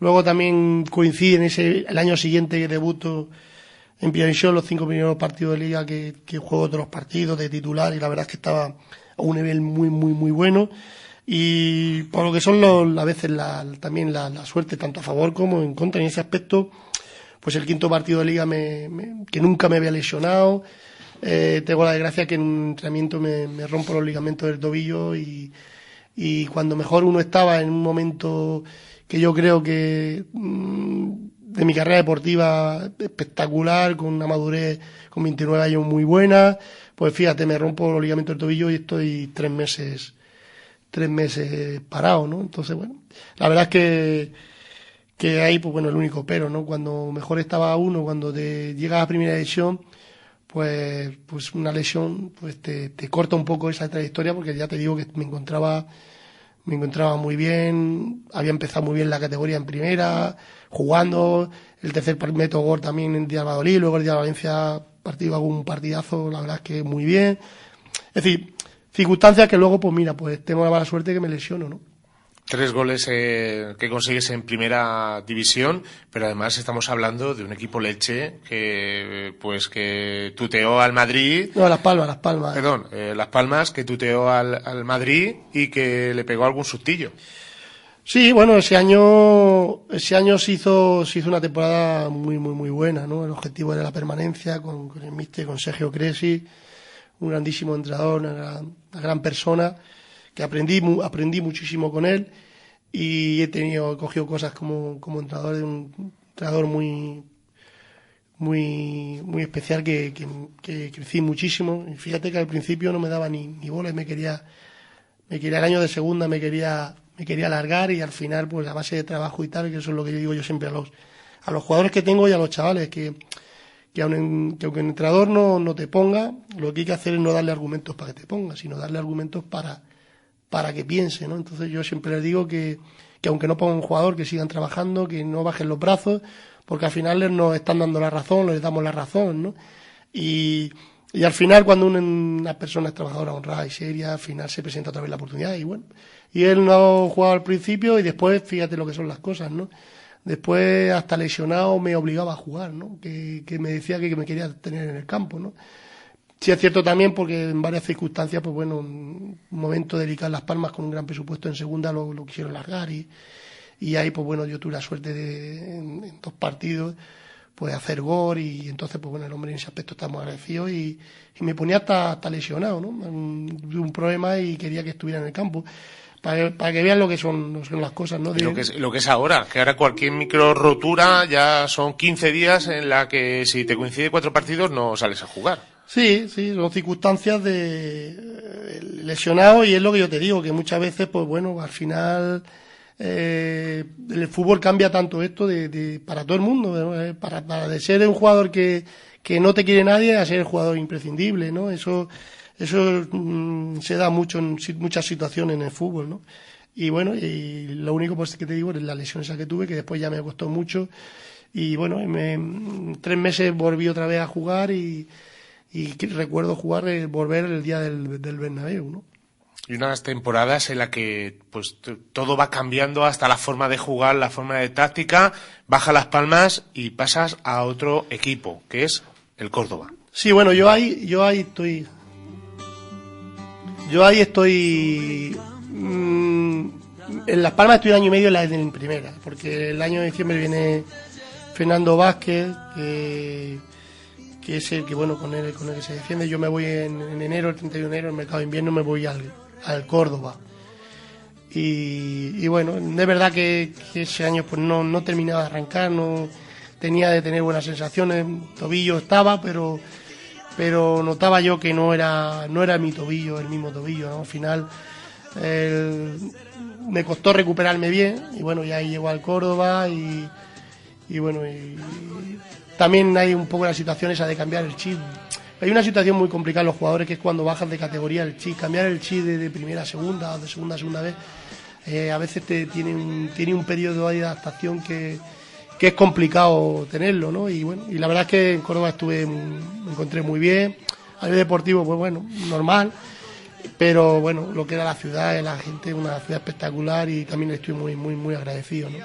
Luego también coincide el año siguiente que debuto en Primera División, los 5 primeros partidos de liga que juego otros partidos de titular y la verdad es que estaba a un nivel muy, muy, muy bueno. Y por lo que son a veces también la suerte, tanto a favor como en contra, en ese aspecto, pues el 5º partido de liga que nunca me había lesionado. Tengo la desgracia que en un entrenamiento me rompo los ligamentos del tobillo y cuando mejor uno estaba en un momento que yo creo que de mi carrera deportiva espectacular, con una madurez con 29 años muy buena, pues fíjate, me rompo los ligamentos del tobillo y estoy 3 meses parado, ¿no? Entonces, bueno, la verdad es que ahí, pues bueno, el único pero, ¿no? Cuando mejor estaba uno, cuando te llegas a primera división, pues una lesión pues te corta un poco esa trayectoria, porque ya te digo que me encontraba muy bien, había empezado muy bien la categoría en primera, jugando, el tercer meto gol también en Día de Valladolid, luego el Día de Valencia hago un partidazo, la verdad es que muy bien. Es decir, circunstancias que luego, pues mira, pues tengo la mala suerte que me lesiono, ¿no? 3 goles que consigues en primera división, pero además estamos hablando de un equipo Elche que tuteó al Madrid. No, Las Palmas. Perdón, Las Palmas, que tuteó al Madrid y que le pegó algún sustillo. Sí, bueno, ese año se hizo una temporada muy, muy, muy buena, ¿no? El objetivo era la permanencia con el míster, con Sergio Cresi, un grandísimo entrenador, una gran persona, que aprendí muchísimo con él y he cogido cosas como entrenador, de un entrenador muy muy muy especial que crecí muchísimo. Y fíjate que al principio no me daba ni bolas, me quería el año de segunda me quería alargar, y al final pues a base de trabajo y tal, que eso es lo que yo digo yo siempre a los jugadores que tengo y a los chavales, que aunque el entrenador no te ponga, lo que hay que hacer es no darle argumentos para que te ponga, sino darle argumentos para que piense, ¿no? Entonces yo siempre les digo que aunque no pongan un jugador, que sigan trabajando, que no bajen los brazos, porque al final nos están dando la razón, les damos la razón, ¿no? Y al final, cuando una persona es trabajadora, honrada y seria, al final se presenta otra vez la oportunidad, y bueno, y él no jugaba al principio y después fíjate lo que son las cosas, ¿no? Después hasta lesionado me obligaba a jugar, ¿no? Que me decía que me quería tener en el campo, ¿no? Sí es cierto también porque en varias circunstancias, pues bueno, un momento delicado en Las Palmas con un gran presupuesto en segunda lo quisieron largar y ahí pues bueno, yo tuve la suerte de en 2 partidos pues hacer gol, y entonces pues bueno, el hombre en ese aspecto está muy agradecido y me ponía hasta lesionado, ¿no? Un problema y quería que estuviera en el campo. Para que vean lo que son las cosas, ¿no? Lo que es ahora, que ahora cualquier micro rotura ya son 15 días en la que si te coincide 4 partidos no sales a jugar. Sí, son circunstancias de lesionado, y es lo que yo te digo, que muchas veces, pues bueno, al final el fútbol cambia tanto esto para todo el mundo, ¿no? Para de ser un jugador que no te quiere nadie a ser el jugador imprescindible, ¿no? Eso se da mucho en muchas situaciones en el fútbol, ¿no? Y bueno, y lo único pues que te digo es la lesión esa que tuve, que después ya me costó mucho, y bueno, en 3 meses volví otra vez a jugar y recuerdo volver el día del Bernabéu, ¿no? Y unas temporadas en las que pues todo va cambiando, hasta la forma de jugar, la forma de táctica, baja Las Palmas y pasas a otro equipo, que es el Córdoba. Sí, bueno, yo ahí estoy en Las Palmas estoy 1 año y medio en primera, porque el año de diciembre viene Fernando Vázquez, que es el que, bueno, con el que se defiende. Yo me voy en enero, el 31 de enero, en el mercado de invierno, me voy al Córdoba. Y bueno, de verdad que ese año pues no terminaba de arrancar, no tenía de tener buenas sensaciones, tobillo estaba, pero notaba yo que no era mi tobillo, el mismo tobillo, ¿no? Al final me costó recuperarme bien, y bueno, ya ahí llego al Córdoba y bueno, y también hay un poco la situación esa de cambiar el chip. Hay una situación muy complicada en los jugadores, que es cuando bajan de categoría el chip, cambiar el chip de primera a segunda o de segunda a segunda vez. A veces tiene un periodo de adaptación que es complicado tenerlo, ¿no? Y bueno, y la verdad es que en Córdoba me encontré muy bien. A nivel deportivo, pues bueno, normal, pero bueno, lo que era la ciudad, la gente, una ciudad espectacular, y también estoy muy agradecido, ¿no?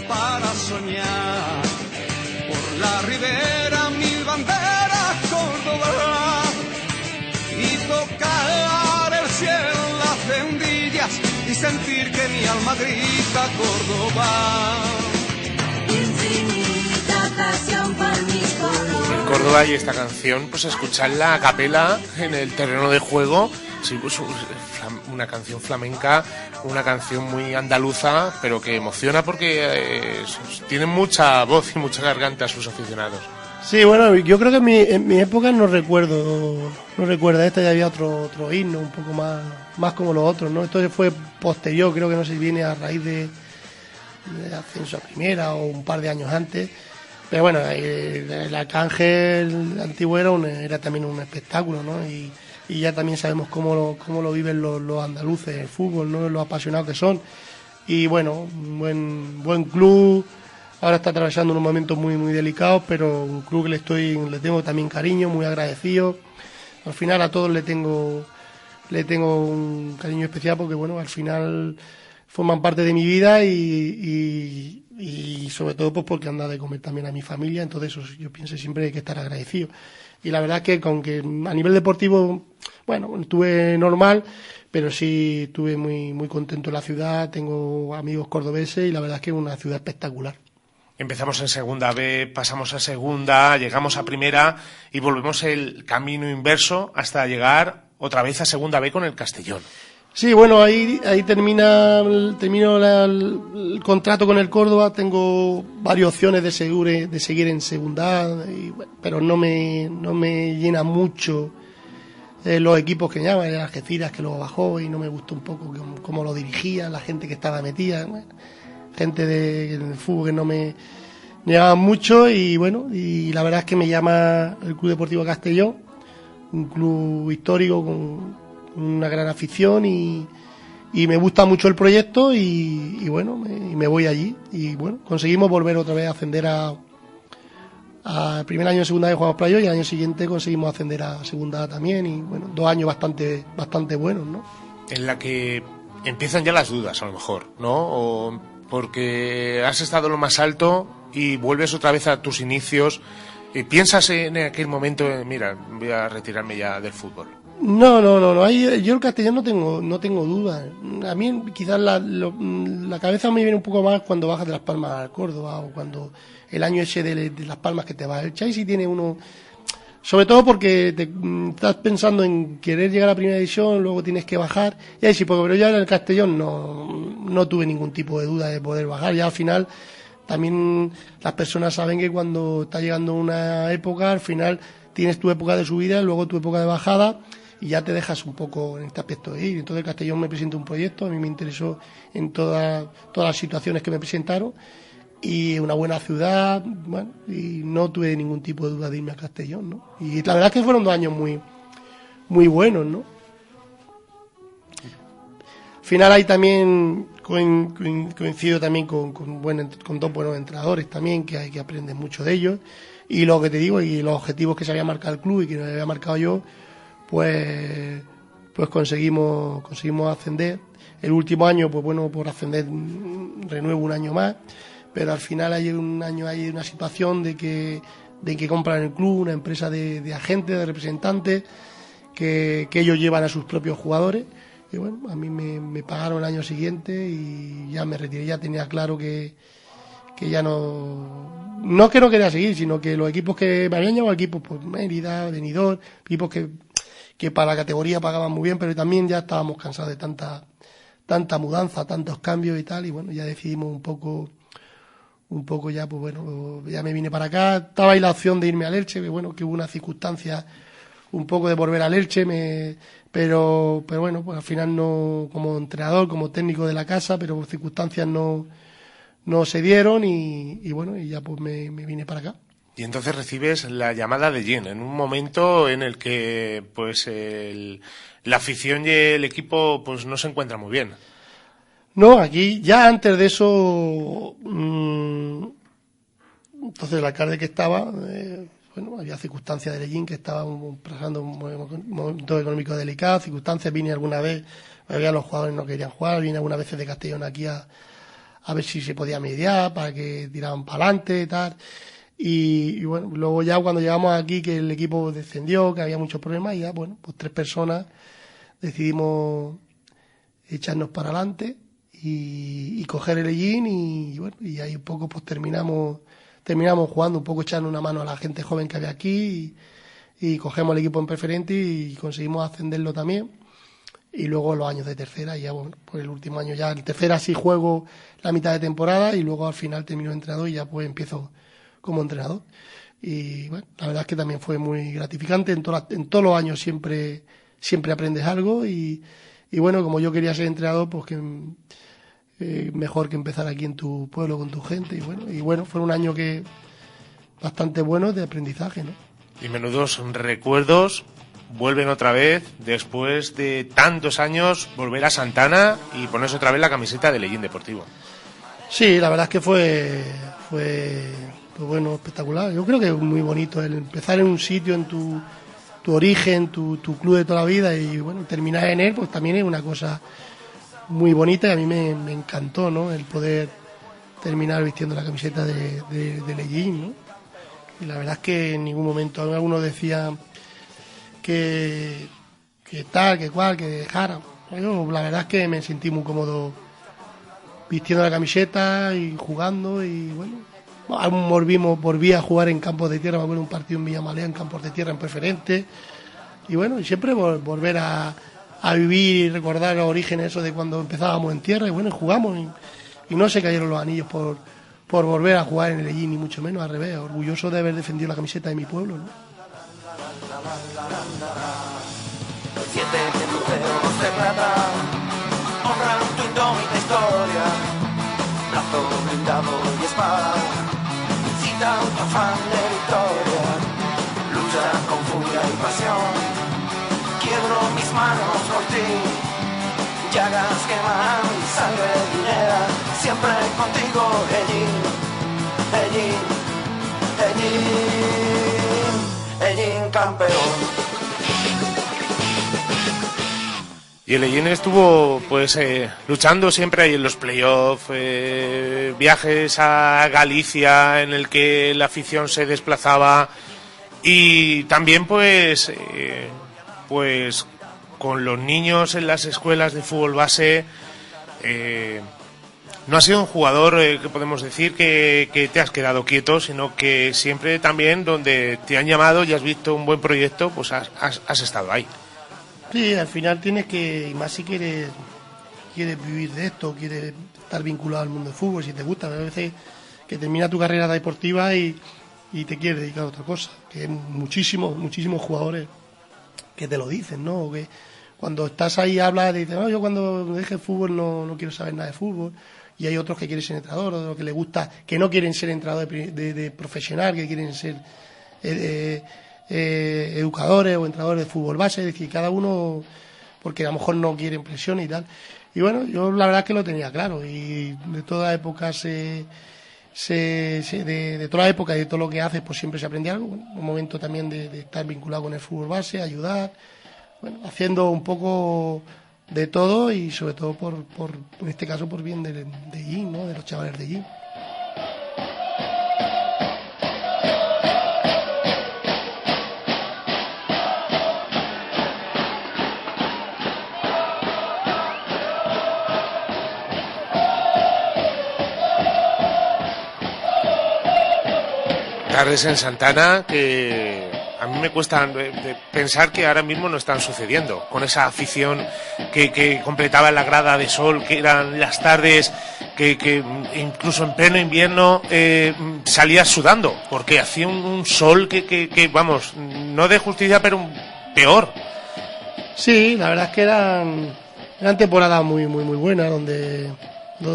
Para soñar por la ribera, mil banderas, Córdoba, y tocar el cielo en las fendillas y sentir que mi alma grita Córdoba. Infinita pasión por mis colores. En Córdoba, y esta canción, pues escucharla a capela en el terreno de juego, sí, pues una canción flamenca, una canción muy andaluza, pero que emociona porque tienen mucha voz y mucha garganta sus aficionados. Sí, bueno, yo creo que en mi época no recuerda esta, ya había otro himno un poco más como los otros, ¿no? Esto fue posterior, creo que no sé si viene a raíz de ascenso a primera o un par de años antes, pero bueno, el Arcángel antiguo era también un espectáculo, ¿no? Y ya también sabemos cómo lo viven los andaluces, el fútbol, ¿no? Los apasionados que son. Y bueno, un buen club. Ahora está atravesando unos momentos muy delicados, pero un club que le tengo también cariño, muy agradecido. Al final a todos le tengo un cariño especial, porque bueno, al final forman parte de mi vida y sobre todo pues porque han dado de comer también a mi familia. Entonces eso, yo pienso siempre hay que estar agradecido. Y la verdad es que aunque a nivel deportivo, bueno, estuve normal, pero sí estuve muy contento en la ciudad, tengo amigos cordobeses y la verdad es que es una ciudad espectacular. Empezamos en segunda B, pasamos a segunda, llegamos a primera y volvemos el camino inverso hasta llegar otra vez a segunda B con el Castellón. Sí, bueno, ahí termino el contrato con el Córdoba, tengo varias opciones de seguir en segunda, pero no me llena mucho los equipos que llaman, el Algeciras, que luego bajó, y no me gustó un poco cómo lo dirigía, la gente que estaba metida, gente del fútbol que no me llegaban mucho, y bueno, y la verdad es que me llama el Club Deportivo Castellón, un club histórico con una gran afición, y me gusta mucho el proyecto, y bueno, me voy allí, y bueno, conseguimos volver otra vez a ascender al primer año de segunda vez jugamos playoff, y al año siguiente conseguimos ascender a segunda también, y bueno, 2 años bastante buenos, ¿no? En la que empiezan ya las dudas, a lo mejor, ¿no? Porque has estado en lo más alto y vuelves otra vez a tus inicios, y piensas en aquel momento, mira, voy a retirarme ya del fútbol. No. Yo el Castellón no tengo dudas. A mí quizás la cabeza me viene un poco más cuando bajas de Las Palmas al Córdoba, o cuando el año ese de Las Palmas que te vas. El Chelsea tiene uno, sobre todo porque estás pensando en querer llegar a la primera división, luego tienes que bajar, y ahí sí, pero ya en el Castellón no tuve ningún tipo de duda de poder bajar. Ya al final también las personas saben que cuando está llegando una época, al final tienes tu época de subida, luego tu época de bajada, y ya te dejas un poco en este aspecto de ir. Entonces el Castellón me presentó un proyecto, a mí me interesó en todas las situaciones que me presentaron, y una buena ciudad, bueno, y no tuve ningún tipo de duda de irme a Castellón, ¿no? Y la verdad es que fueron 2 años muy buenos, ¿no? Al final ahí también coincido también con 2 buenos entrenadores también, que aprendes mucho de ellos, y lo que te digo, y los objetivos que se había marcado el club y que me había marcado yo, pues conseguimos ascender. El último año, pues bueno, por ascender renuevo un año más, pero al final hay una situación de que compran el club, una empresa de agentes, de representantes, que ellos llevan a sus propios jugadores, y bueno, a mí me pagaron el año siguiente y ya me retiré, ya tenía claro que ya no no que no quería seguir, sino que los equipos que me habían llamado, equipos pues Mérida, Benidorm, equipos que para la categoría pagaban muy bien, pero también ya estábamos cansados de tanta mudanza, tantos cambios y tal, y bueno, ya decidimos un poco ya, pues bueno, ya me vine para acá. Estaba ahí la opción de irme al Elche, que bueno, que hubo una circunstancia un poco de volver al Elche, pero bueno, pues al final no, como entrenador, como técnico de la casa, pero por circunstancias no se dieron y bueno, y ya pues me vine para acá. Y entonces recibes la llamada de Jean, en un momento en el que pues la afición y el equipo pues no se encuentran muy bien. No, aquí ya antes de eso, entonces el alcalde que estaba, bueno, había circunstancias de Jean que estaba pasando un momento económico delicado, circunstancias, vine alguna vez, había los jugadores no querían jugar, vine algunas veces de Castellón aquí a ver si se podía mediar para que tiraran para adelante y tal. Y bueno, luego ya cuando llegamos aquí, que el equipo descendió, que había muchos problemas, y ya, bueno, pues 3 personas decidimos echarnos para adelante y coger el Ellín y bueno, y ahí un poco pues terminamos jugando, un poco echando una mano a la gente joven que había aquí y cogemos el equipo en preferente y conseguimos ascenderlo también. Y luego los años de tercera, ya bueno, pues el último año ya, en tercera sí juego la mitad de temporada y luego al final termino de entrenador y ya pues empiezo como entrenador. Y bueno, la verdad es que también fue muy gratificante, en todos los años siempre aprendes algo y bueno, como yo quería ser entrenador, pues que mejor que empezar aquí en tu pueblo con tu gente y bueno, fue un año que bastante bueno de aprendizaje, ¿no? Y menudos recuerdos vuelven otra vez, después de tantos años, volver a Santana y ponerse otra vez la camiseta del Ellín Deportivo. Sí, la verdad es que fue pues bueno, espectacular. Yo creo que es muy bonito el empezar en un sitio, en tu origen, tu club de toda la vida y bueno, terminar en él, pues también es una cosa muy bonita y a mí me encantó, ¿no? El poder terminar vistiendo la camiseta de Ellín, ¿no? Y la verdad es que en ningún momento algunos decían que tal, que cual, que dejara. Yo la verdad es que me sentí muy cómodo vistiendo la camiseta y jugando y bueno, volví a jugar en campos de tierra, me acuerdo un partido en Villamalea en campos de tierra en preferente y bueno, y siempre volver a vivir y recordar los orígenes eso de cuando empezábamos en tierra y bueno, jugamos y no se cayeron los anillos por volver a jugar en el Ellín ni mucho menos, al revés, orgulloso de haber defendido la camiseta de mi pueblo, ¿no? 7 dedos de plata honran tu indómita historia, brazo blindado y espada, sin tanto afán de victoria, lucha con furia y pasión, quiebro mis manos por ti, llagas queman mi sangre dinera, siempre contigo, Ellín, Ellín, Ellín, Ellín campeón. Y el Ellín estuvo pues luchando siempre ahí en los playoffs, viajes a Galicia en el que la afición se desplazaba y también pues con los niños en las escuelas de fútbol base. No has sido un jugador que podemos decir que te has quedado quieto, sino que siempre también donde te han llamado y has visto un buen proyecto, pues has estado ahí. Sí, al final tienes que, y más si quieres vivir de esto, quieres estar vinculado al mundo del fútbol, si te gusta, a veces que termina tu carrera deportiva y te quieres dedicar a otra cosa, que hay muchísimos jugadores que te lo dicen, ¿no? O que cuando estás ahí hablas y dices, no, yo cuando deje el fútbol no quiero saber nada de fútbol, y hay otros que quieren ser entrenador, otros que les gusta, que no quieren ser entrenador de profesional, que quieren ser educadores o entrenadores de fútbol base, es decir, cada uno porque a lo mejor no quieren presión y tal. Y bueno, yo la verdad es que lo tenía claro y de toda época de toda la época y de todo lo que haces pues siempre se aprende algo. Bueno, un momento también de estar vinculado con el fútbol base, ayudar, bueno, haciendo un poco de todo y sobre todo en este caso por bien de Ellín, ¿no? De los chavales de Ellín. tardes en Santana que a mí me cuesta pensar que ahora mismo no están sucediendo, con esa afición que completaba la grada de sol, que eran las tardes que incluso en pleno invierno salías sudando, porque hacía un sol que vamos, no de justicia, pero peor. Sí, la verdad es que eran temporadas muy buenas, donde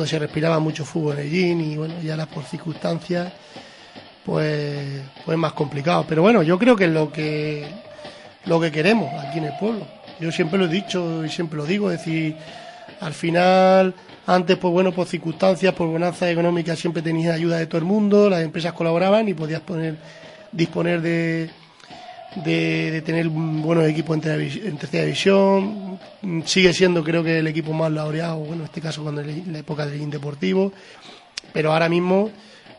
se respiraba mucho fútbol en el gym, y bueno, ya las por circunstancias pues más complicado. Pero bueno, yo creo que es lo que queremos aquí en el pueblo. Yo siempre lo he dicho y siempre lo digo, es decir, al final, antes pues bueno, por circunstancias, por bonanza económica, siempre tenías ayuda de todo el mundo, las empresas colaboraban y podías disponer de tener buenos equipos en tercera división. Sigue siendo, creo que, el equipo más laureado, bueno, en este caso cuando en la época del Deportivo, pero ahora mismo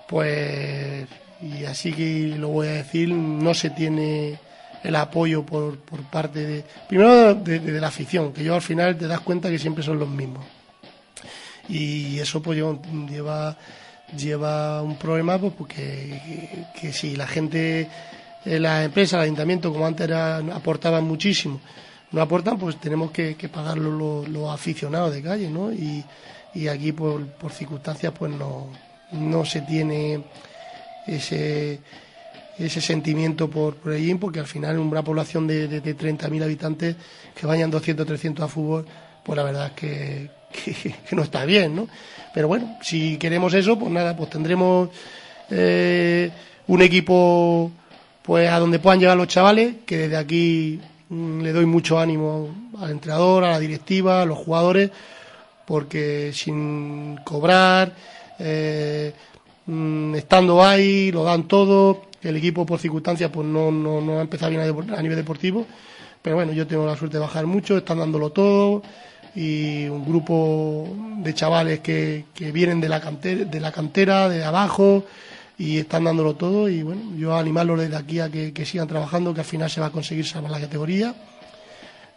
pues, y así que lo voy a decir, no se tiene el apoyo por parte primero de la afición, que yo al final te das cuenta que siempre son los mismos, y eso pues lleva un problema, pues porque que si la gente, las empresas, el ayuntamiento, como antes aportaban muchísimo, no aportan, pues tenemos que pagarlo los aficionados de calle, ¿no? Y aquí por circunstancias pues no se tiene ese sentimiento por allí, porque al final una población de 30.000 habitantes que vayan 200, 300 a fútbol, pues la verdad es que no está bien, ¿no? Pero bueno, si queremos eso, pues nada, pues tendremos un equipo pues a donde puedan llegar los chavales, que desde aquí le doy mucho ánimo al entrenador, a la directiva, a los jugadores, porque sin cobrar, estando ahí, lo dan todo. El equipo por circunstancias pues no ha empezado bien a nivel deportivo, pero bueno, yo tengo la suerte de bajar mucho, están dándolo todo, y un grupo de chavales que vienen de la cantera, de abajo, y están dándolo todo, y bueno, yo animarlos desde aquí a que sigan trabajando, que al final se va a conseguir salvar la categoría.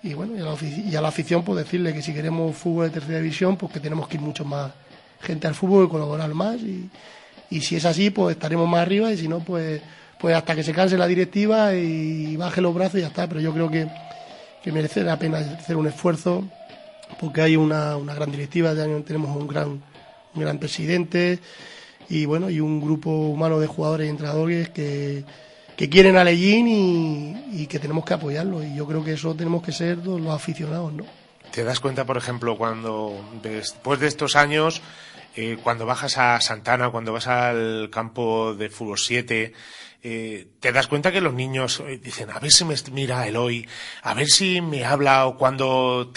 Y bueno, y a la afición pues decirle que si queremos fútbol de tercera división, pues que tenemos que ir mucho más gente al fútbol y colaborar más, y si es así, pues estaremos más arriba, y si no, pues hasta que se canse la directiva y baje los brazos y ya está. Pero yo creo que merece la pena hacer un esfuerzo, porque hay una gran directiva, ya tenemos un gran presidente, y bueno, y un grupo humano de jugadores y entrenadores que quieren a Lellín y que tenemos que apoyarlo, y yo creo que eso tenemos que ser los aficionados, ¿no? ¿Te das cuenta, por ejemplo, cuando después de estos años, cuando bajas a Santana, cuando vas al campo de fútbol 7, te das cuenta que los niños dicen, a ver si me mira Eloy, a ver si me habla, o cuando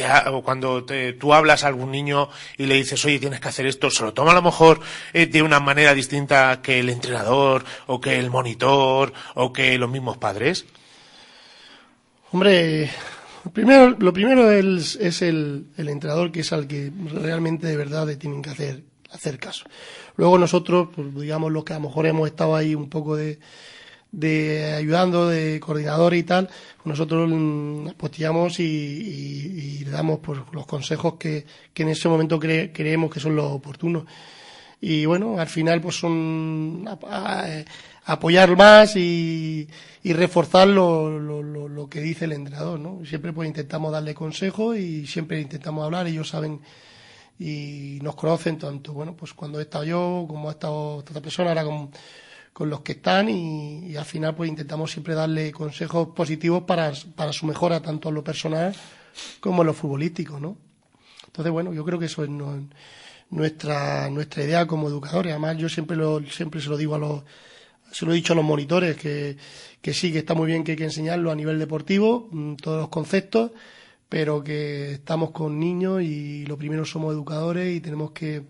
tú hablas a algún niño y le dices, oye, tienes que hacer esto, se lo toma a lo mejor de una manera distinta que el entrenador, o que el monitor, o que los mismos padres? Hombre, lo primero es el entrenador, que es al que realmente de verdad le tienen que hacer caso. Luego nosotros, pues, digamos, los que a lo mejor hemos estado ahí un poco de ayudando, de coordinadores y tal, pues nosotros apostillamos y le damos pues los consejos que en ese momento creemos que son los oportunos. Y bueno, al final pues son apoyar más y reforzar lo que dice el entrenador, ¿no? Siempre pues intentamos darle consejos y siempre intentamos hablar, ellos saben y nos conocen tanto, bueno, pues cuando he estado yo, como ha estado otra persona, ahora con los que están, y al final pues intentamos siempre darle consejos positivos para su mejora, tanto en lo personal como en lo futbolístico, ¿no? Entonces, bueno, yo creo que eso es nuestra idea como educadores. Además, yo siempre se lo digo se lo he dicho a los monitores, que sí, que está muy bien, que hay que enseñarlo a nivel deportivo, todos los conceptos, pero que estamos con niños y lo primero somos educadores y tenemos que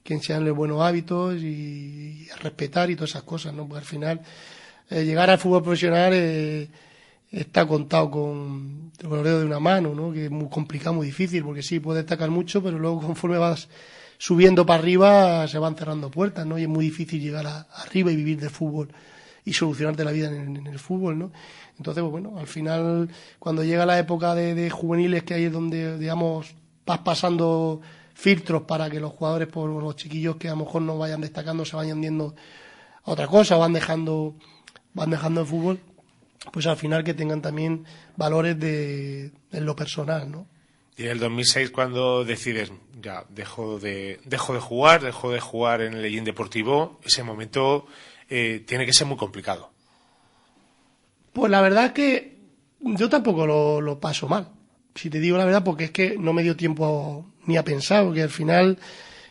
enseñarles buenos hábitos y a respetar y todas esas cosas, ¿no? Porque al final llegar al fútbol profesional está contado con los dedos de una mano, ¿no? Que es muy complicado, muy difícil, porque sí, puedes destacar mucho, pero luego conforme vas subiendo para arriba se van cerrando puertas, ¿no? Y es muy difícil llegar arriba y vivir de fútbol y solucionarte la vida en el fútbol, ¿no? Entonces, pues bueno, al final, cuando llega la época de juveniles, que ahí es donde, digamos, vas pasando filtros para que los jugadores, por los chiquillos que a lo mejor no vayan destacando, se vayan yendo otra cosa, van dejando el fútbol, pues al final que tengan también valores en lo personal, ¿no? Y en el 2006, cuando decides, ya, dejo de jugar en el Ellín Deportivo, ese momento tiene que ser muy complicado. Pues la verdad es que yo tampoco lo paso mal, si te digo la verdad, porque es que no me dio tiempo ni a pensar, porque al final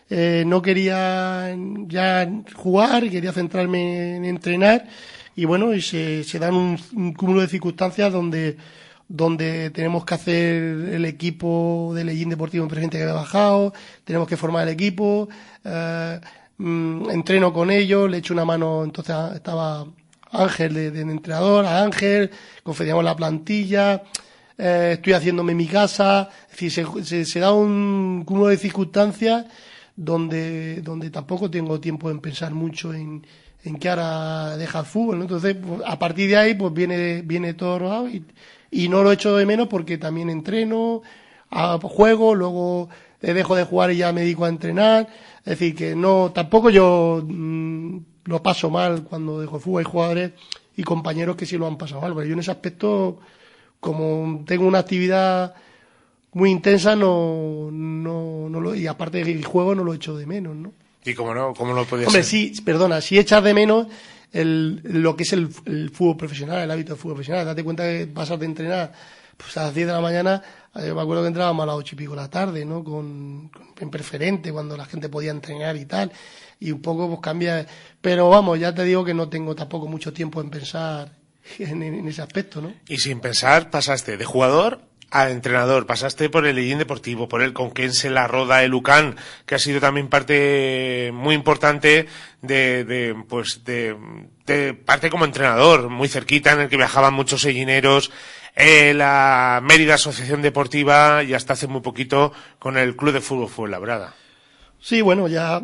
no quería ya jugar y quería centrarme en entrenar, y bueno, y se dan un cúmulo de circunstancias donde tenemos que hacer el equipo del Ellín Deportivo en presente que había bajado, tenemos que formar el equipo, entreno con ellos, le echo una mano, entonces estaba Ángel de entrenador, a Ángel, confeccionamos la plantilla, estoy haciéndome mi casa, es decir, se da un cúmulo de circunstancias donde tampoco tengo tiempo en pensar mucho en qué ahora deja el fútbol, ¿no? Entonces, pues, a partir de ahí, pues viene todo rodado y no lo echo de menos porque también entreno, juego, luego dejo de jugar y ya me dedico a entrenar. Es decir, que no, tampoco yo lo paso mal cuando dejo el fútbol. Hay jugadores y compañeros que sí lo han pasado mal, pero yo en ese aspecto, como tengo una actividad muy intensa, y aparte del juego no lo echo de menos, ¿no? ¿Y cómo no podía Hombre, ser? sí, perdona, si echas de menos lo que es el fútbol profesional, el hábito del fútbol profesional. Date cuenta que pasas de entrenar pues a las 10 de la mañana, yo me acuerdo que entrábamos a las 8 y pico de la tarde, ¿no? En preferente, cuando la gente podía entrenar y tal, y un poco pues cambia. Pero vamos, ya te digo que no tengo tampoco mucho tiempo en pensar en ese aspecto, ¿no? Y sin pensar, pasaste de jugador a entrenador, pasaste por el Ellín Deportivo, por el Conquense, La Roda, el UCAN, que ha sido también parte muy importante de parte como entrenador, muy cerquita, en el que viajaban muchos ellineros, la Mérida Asociación Deportiva y hasta hace muy poquito con el Club de Fútbol Fuenlabrada. Sí, bueno, ya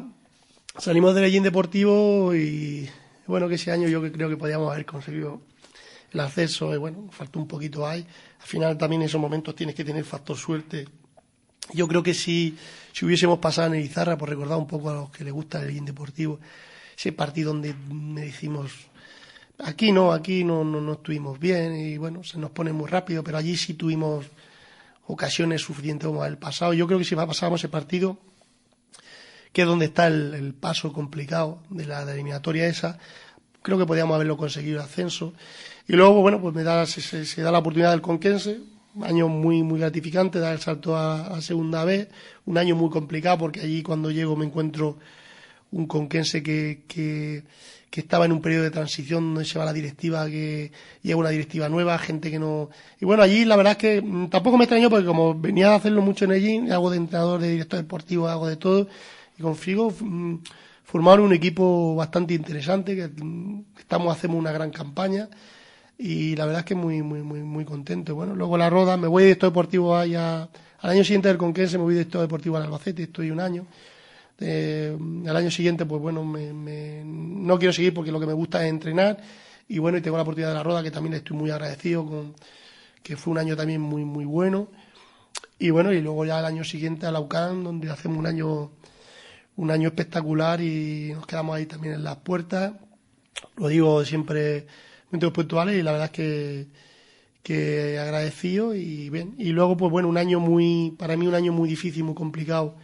salimos del Ellín Deportivo y bueno, que ese año yo creo que podíamos haber conseguido el ascenso, y bueno, faltó un poquito ahí. Al final también en esos momentos tienes que tener factor suerte. Yo creo que si hubiésemos pasado en Izarra, por recordar un poco a los que les gusta el Ellín Deportivo, ese partido donde me decimos, aquí no estuvimos bien, y bueno, se nos pone muy rápido, pero allí sí tuvimos ocasiones suficientes como el pasado. Yo creo que si pasábamos ese partido, que es donde está el paso complicado de la eliminatoria esa, creo que podíamos haberlo conseguido el ascenso. Y luego, bueno, pues se da la oportunidad del Conquense, un año muy, muy gratificante, dar el salto a segunda B, un año muy complicado porque allí cuando llego me encuentro un Conquense que estaba en un periodo de transición donde se va la directiva, que llega una directiva nueva, gente que no... Y bueno, allí la verdad es que tampoco me extrañó porque como venía a hacerlo mucho en Ellín, hago de entrenador, de director deportivo, hago de todo, y con Frigo formaron un equipo bastante interesante, que hacemos una gran campaña, y la verdad es que muy, muy, muy, muy contento. Bueno, luego La Roda, me voy de director deportivo al año siguiente del Conquense, me voy de director deportivo al Albacete, estoy un año. Al año siguiente, pues bueno, no quiero seguir porque lo que me gusta es entrenar, y bueno, y tengo la oportunidad de La Roda, que también estoy muy agradecido, que fue un año también muy, muy bueno. Y bueno, y luego ya el año siguiente a la UCAN, donde hacemos un año espectacular y nos quedamos ahí también en las puertas. Lo digo siempre momentos puntuales, y la verdad es que agradecido y bien. Y luego, pues bueno, para mí un año muy difícil, muy complicado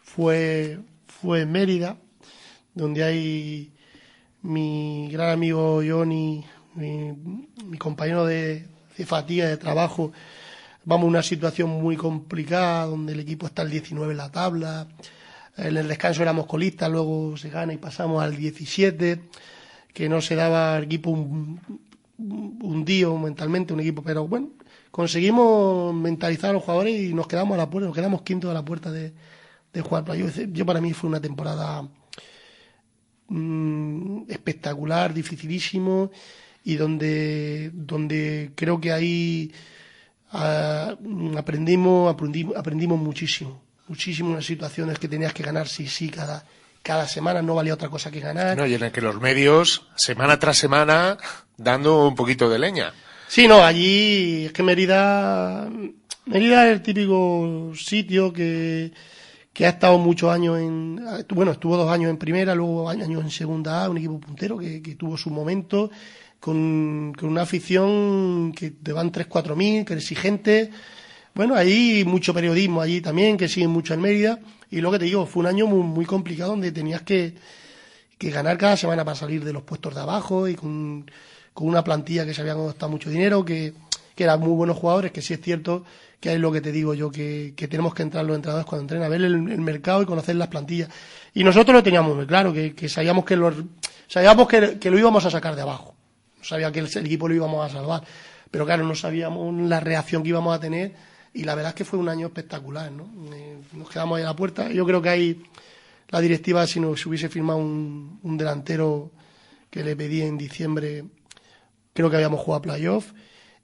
fue en Mérida, donde hay mi gran amigo Johnny, mi compañero de fatiga de trabajo. Vamos a una situación muy complicada donde el equipo está al 19 en la tabla. En el descanso éramos colistas, luego se gana y pasamos al 17, que no se daba al equipo hundido mentalmente, un equipo, pero bueno, conseguimos mentalizar a los jugadores y nos quedamos a la puerta, nos quedamos quintos a la puerta de jugar. Yo para mí fue una temporada espectacular, dificilísimo, y donde creo que ahí aprendimos muchísimo en las situaciones que tenías que ganar sí cada semana, no valía otra cosa que ganar. No, y en el que los medios, semana tras semana, dando un poquito de leña. Sí, no, allí es que Mérida es el típico sitio que ha estado muchos años estuvo 2 años en primera, luego años en segunda A, un equipo puntero que tuvo su momento, con una afición que te van 3-4 mil, que es exigente. Bueno, hay mucho periodismo allí también, que siguen mucho en Mérida, y lo que te digo, fue un año muy, muy complicado donde tenías que ganar cada semana para salir de los puestos de abajo, y con una plantilla que se habían gastado mucho dinero, que eran muy buenos jugadores, que sí es cierto que es lo que te digo yo, que tenemos que entrar los entrenadores cuando entrenan, a ver el mercado y conocer las plantillas. Y nosotros lo teníamos muy claro, que sabíamos que lo íbamos a sacar de abajo. No sabía que el equipo lo íbamos a salvar, pero claro, no sabíamos la reacción que íbamos a tener, y la verdad es que fue un año espectacular, ¿no? Nos quedamos ahí a la puerta. Yo creo que ahí la directiva, si nos hubiese firmado un delantero que le pedí en diciembre, creo que habíamos jugado playoff.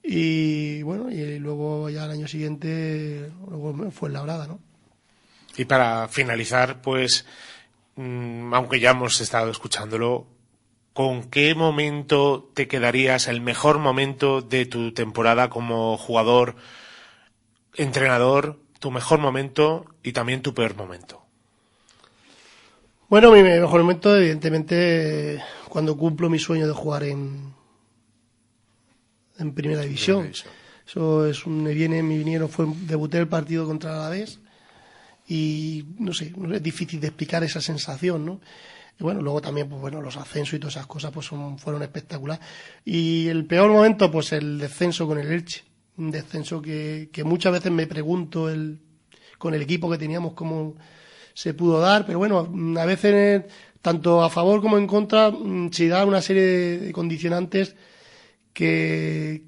Y bueno, y luego ya el año siguiente luego fue Labrada, ¿no? Y para finalizar, pues, aunque ya hemos estado escuchándolo, ¿con qué momento te quedarías, el mejor momento de tu temporada como jugador, entrenador, tu mejor momento y también tu peor momento? Bueno, mi mejor momento, evidentemente, cuando cumplo mi sueño de jugar en primera división. Eso es debuté el partido contra el Alavés, y no sé, es difícil de explicar esa sensación, ¿no? Y bueno, luego también, pues bueno, los ascensos y todas esas cosas pues fueron espectaculares. Y el peor momento, pues el descenso con el Elche, un descenso que muchas veces me pregunto con el equipo que teníamos cómo se pudo dar, pero bueno, a veces tanto a favor como en contra se da una serie de condicionantes que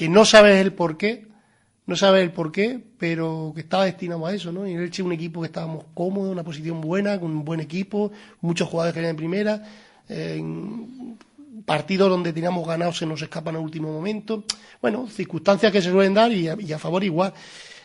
no sabes el porqué, pero que estaba destinado a eso, ¿no? Y el Elche es un equipo que estábamos cómodos, una posición buena, con un buen equipo, muchos jugadores que eran en primera, en partidos donde teníamos ganado se nos escapan al último momento. Bueno, circunstancias que se suelen dar y a favor igual.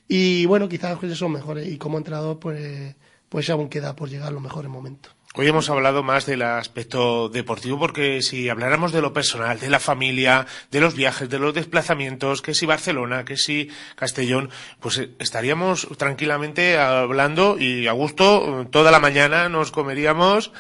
Y bueno, quizás son mejores, y como entrenador pues aún queda por llegar los mejores momentos. Hoy hemos hablado más del aspecto deportivo, porque si habláramos de lo personal, de la familia, de los viajes, de los desplazamientos, que si Barcelona, que si Castellón, pues estaríamos tranquilamente hablando y a gusto toda la mañana nos comeríamos.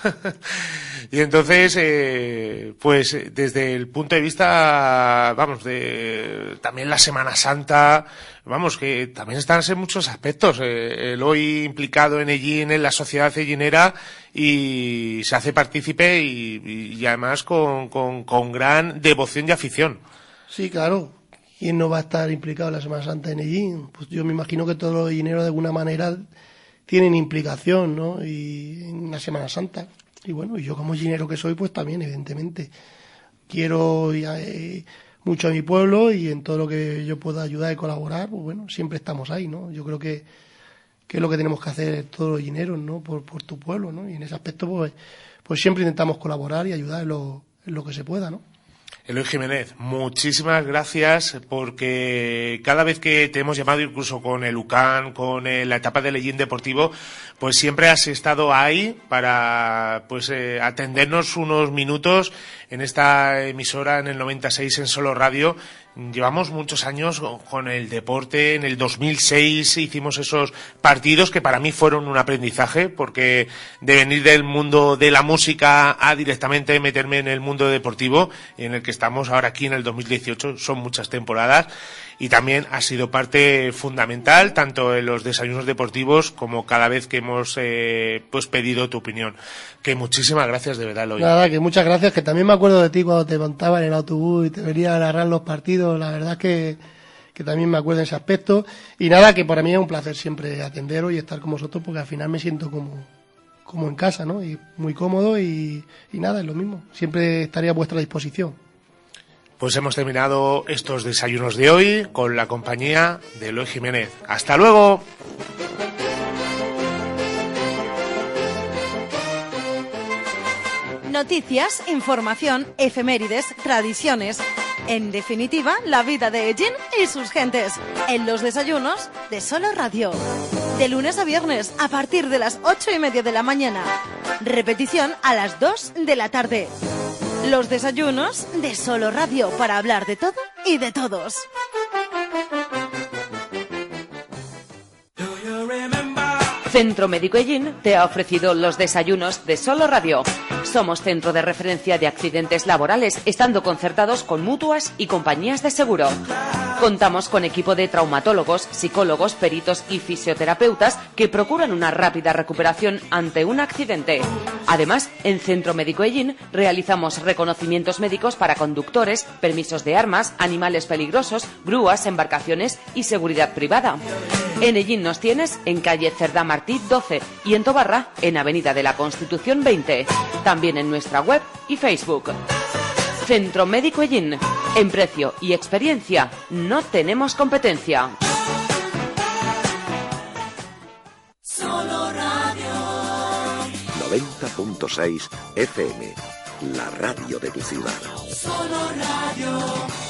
Y entonces, pues desde el punto de vista, vamos, de también la Semana Santa, vamos, que también están en muchos aspectos. El hoy implicado en Ellín, en la sociedad ellinera, y se hace partícipe y además con gran devoción y afición. Sí, claro. ¿Quién no va a estar implicado en la Semana Santa en Ellín? Pues yo me imagino que todos los ellineros de alguna manera tienen implicación, ¿no? Y en la Semana Santa. Y bueno, y yo como ellinero que soy, pues también, evidentemente. Quiero mucho a mi pueblo, y en todo lo que yo pueda ayudar y colaborar, pues bueno, siempre estamos ahí, ¿no? Yo creo que es lo que tenemos que hacer todos los ellineros, ¿no? Por tu pueblo, ¿no? Y en ese aspecto, pues siempre intentamos colaborar y ayudar en lo que se pueda, ¿no? Eloy Jiménez, muchísimas gracias, porque cada vez que te hemos llamado, incluso con el UCAN, con la etapa del Ellín Deportivo, pues siempre has estado ahí para atendernos unos minutos en esta emisora, en el 96 en Solo Radio. Llevamos muchos años con el deporte. En el 2006 hicimos esos partidos que para mí fueron un aprendizaje, porque de venir del mundo de la música a directamente meterme en el mundo deportivo, en el que estamos ahora aquí en el 2018, son muchas temporadas, y también ha sido parte fundamental tanto en los desayunos deportivos como cada vez que hemos pedido tu opinión. Que muchísimas gracias, de verdad, Eloy. Nada, que muchas gracias, que también me acuerdo de ti cuando te montabas en el autobús y te venía a narrar los partidos. La verdad que también me acuerdo de ese aspecto. Y nada, que para mí es un placer siempre atenderos y estar con vosotros, porque al final me siento como en casa, ¿no? Y muy cómodo, y nada, es lo mismo. Siempre estaré a vuestra disposición. Pues hemos terminado estos desayunos de hoy con la compañía de Eloy Jiménez. ¡Hasta luego! Noticias, información, efemérides, tradiciones. En definitiva, la vida de Ellín y sus gentes. En los desayunos de Solo Radio. De lunes a viernes, a partir de las 8:30 de la mañana. Repetición a las 2 de la tarde. Los desayunos de Solo Radio, para hablar de todo y de todos. Do you remember? Centro Médico Ellín te ha ofrecido los desayunos de Solo Radio. Somos centro de referencia de accidentes laborales, estando concertados con mutuas y compañías de seguro. Contamos con equipo de traumatólogos, psicólogos, peritos y fisioterapeutas que procuran una rápida recuperación ante un accidente. Además, en Centro Médico Ellín realizamos reconocimientos médicos para conductores, permisos de armas, animales peligrosos, grúas, embarcaciones y seguridad privada. En Ellín nos tienes en calle Cerdá Martí 12 y en Tobarra en Avenida de la Constitución 20. También en nuestra web y Facebook. Centro Médico Ellín. En precio y experiencia no tenemos competencia. Solo Radio. 90.6 FM, la radio de tu ciudad. Solo Radio.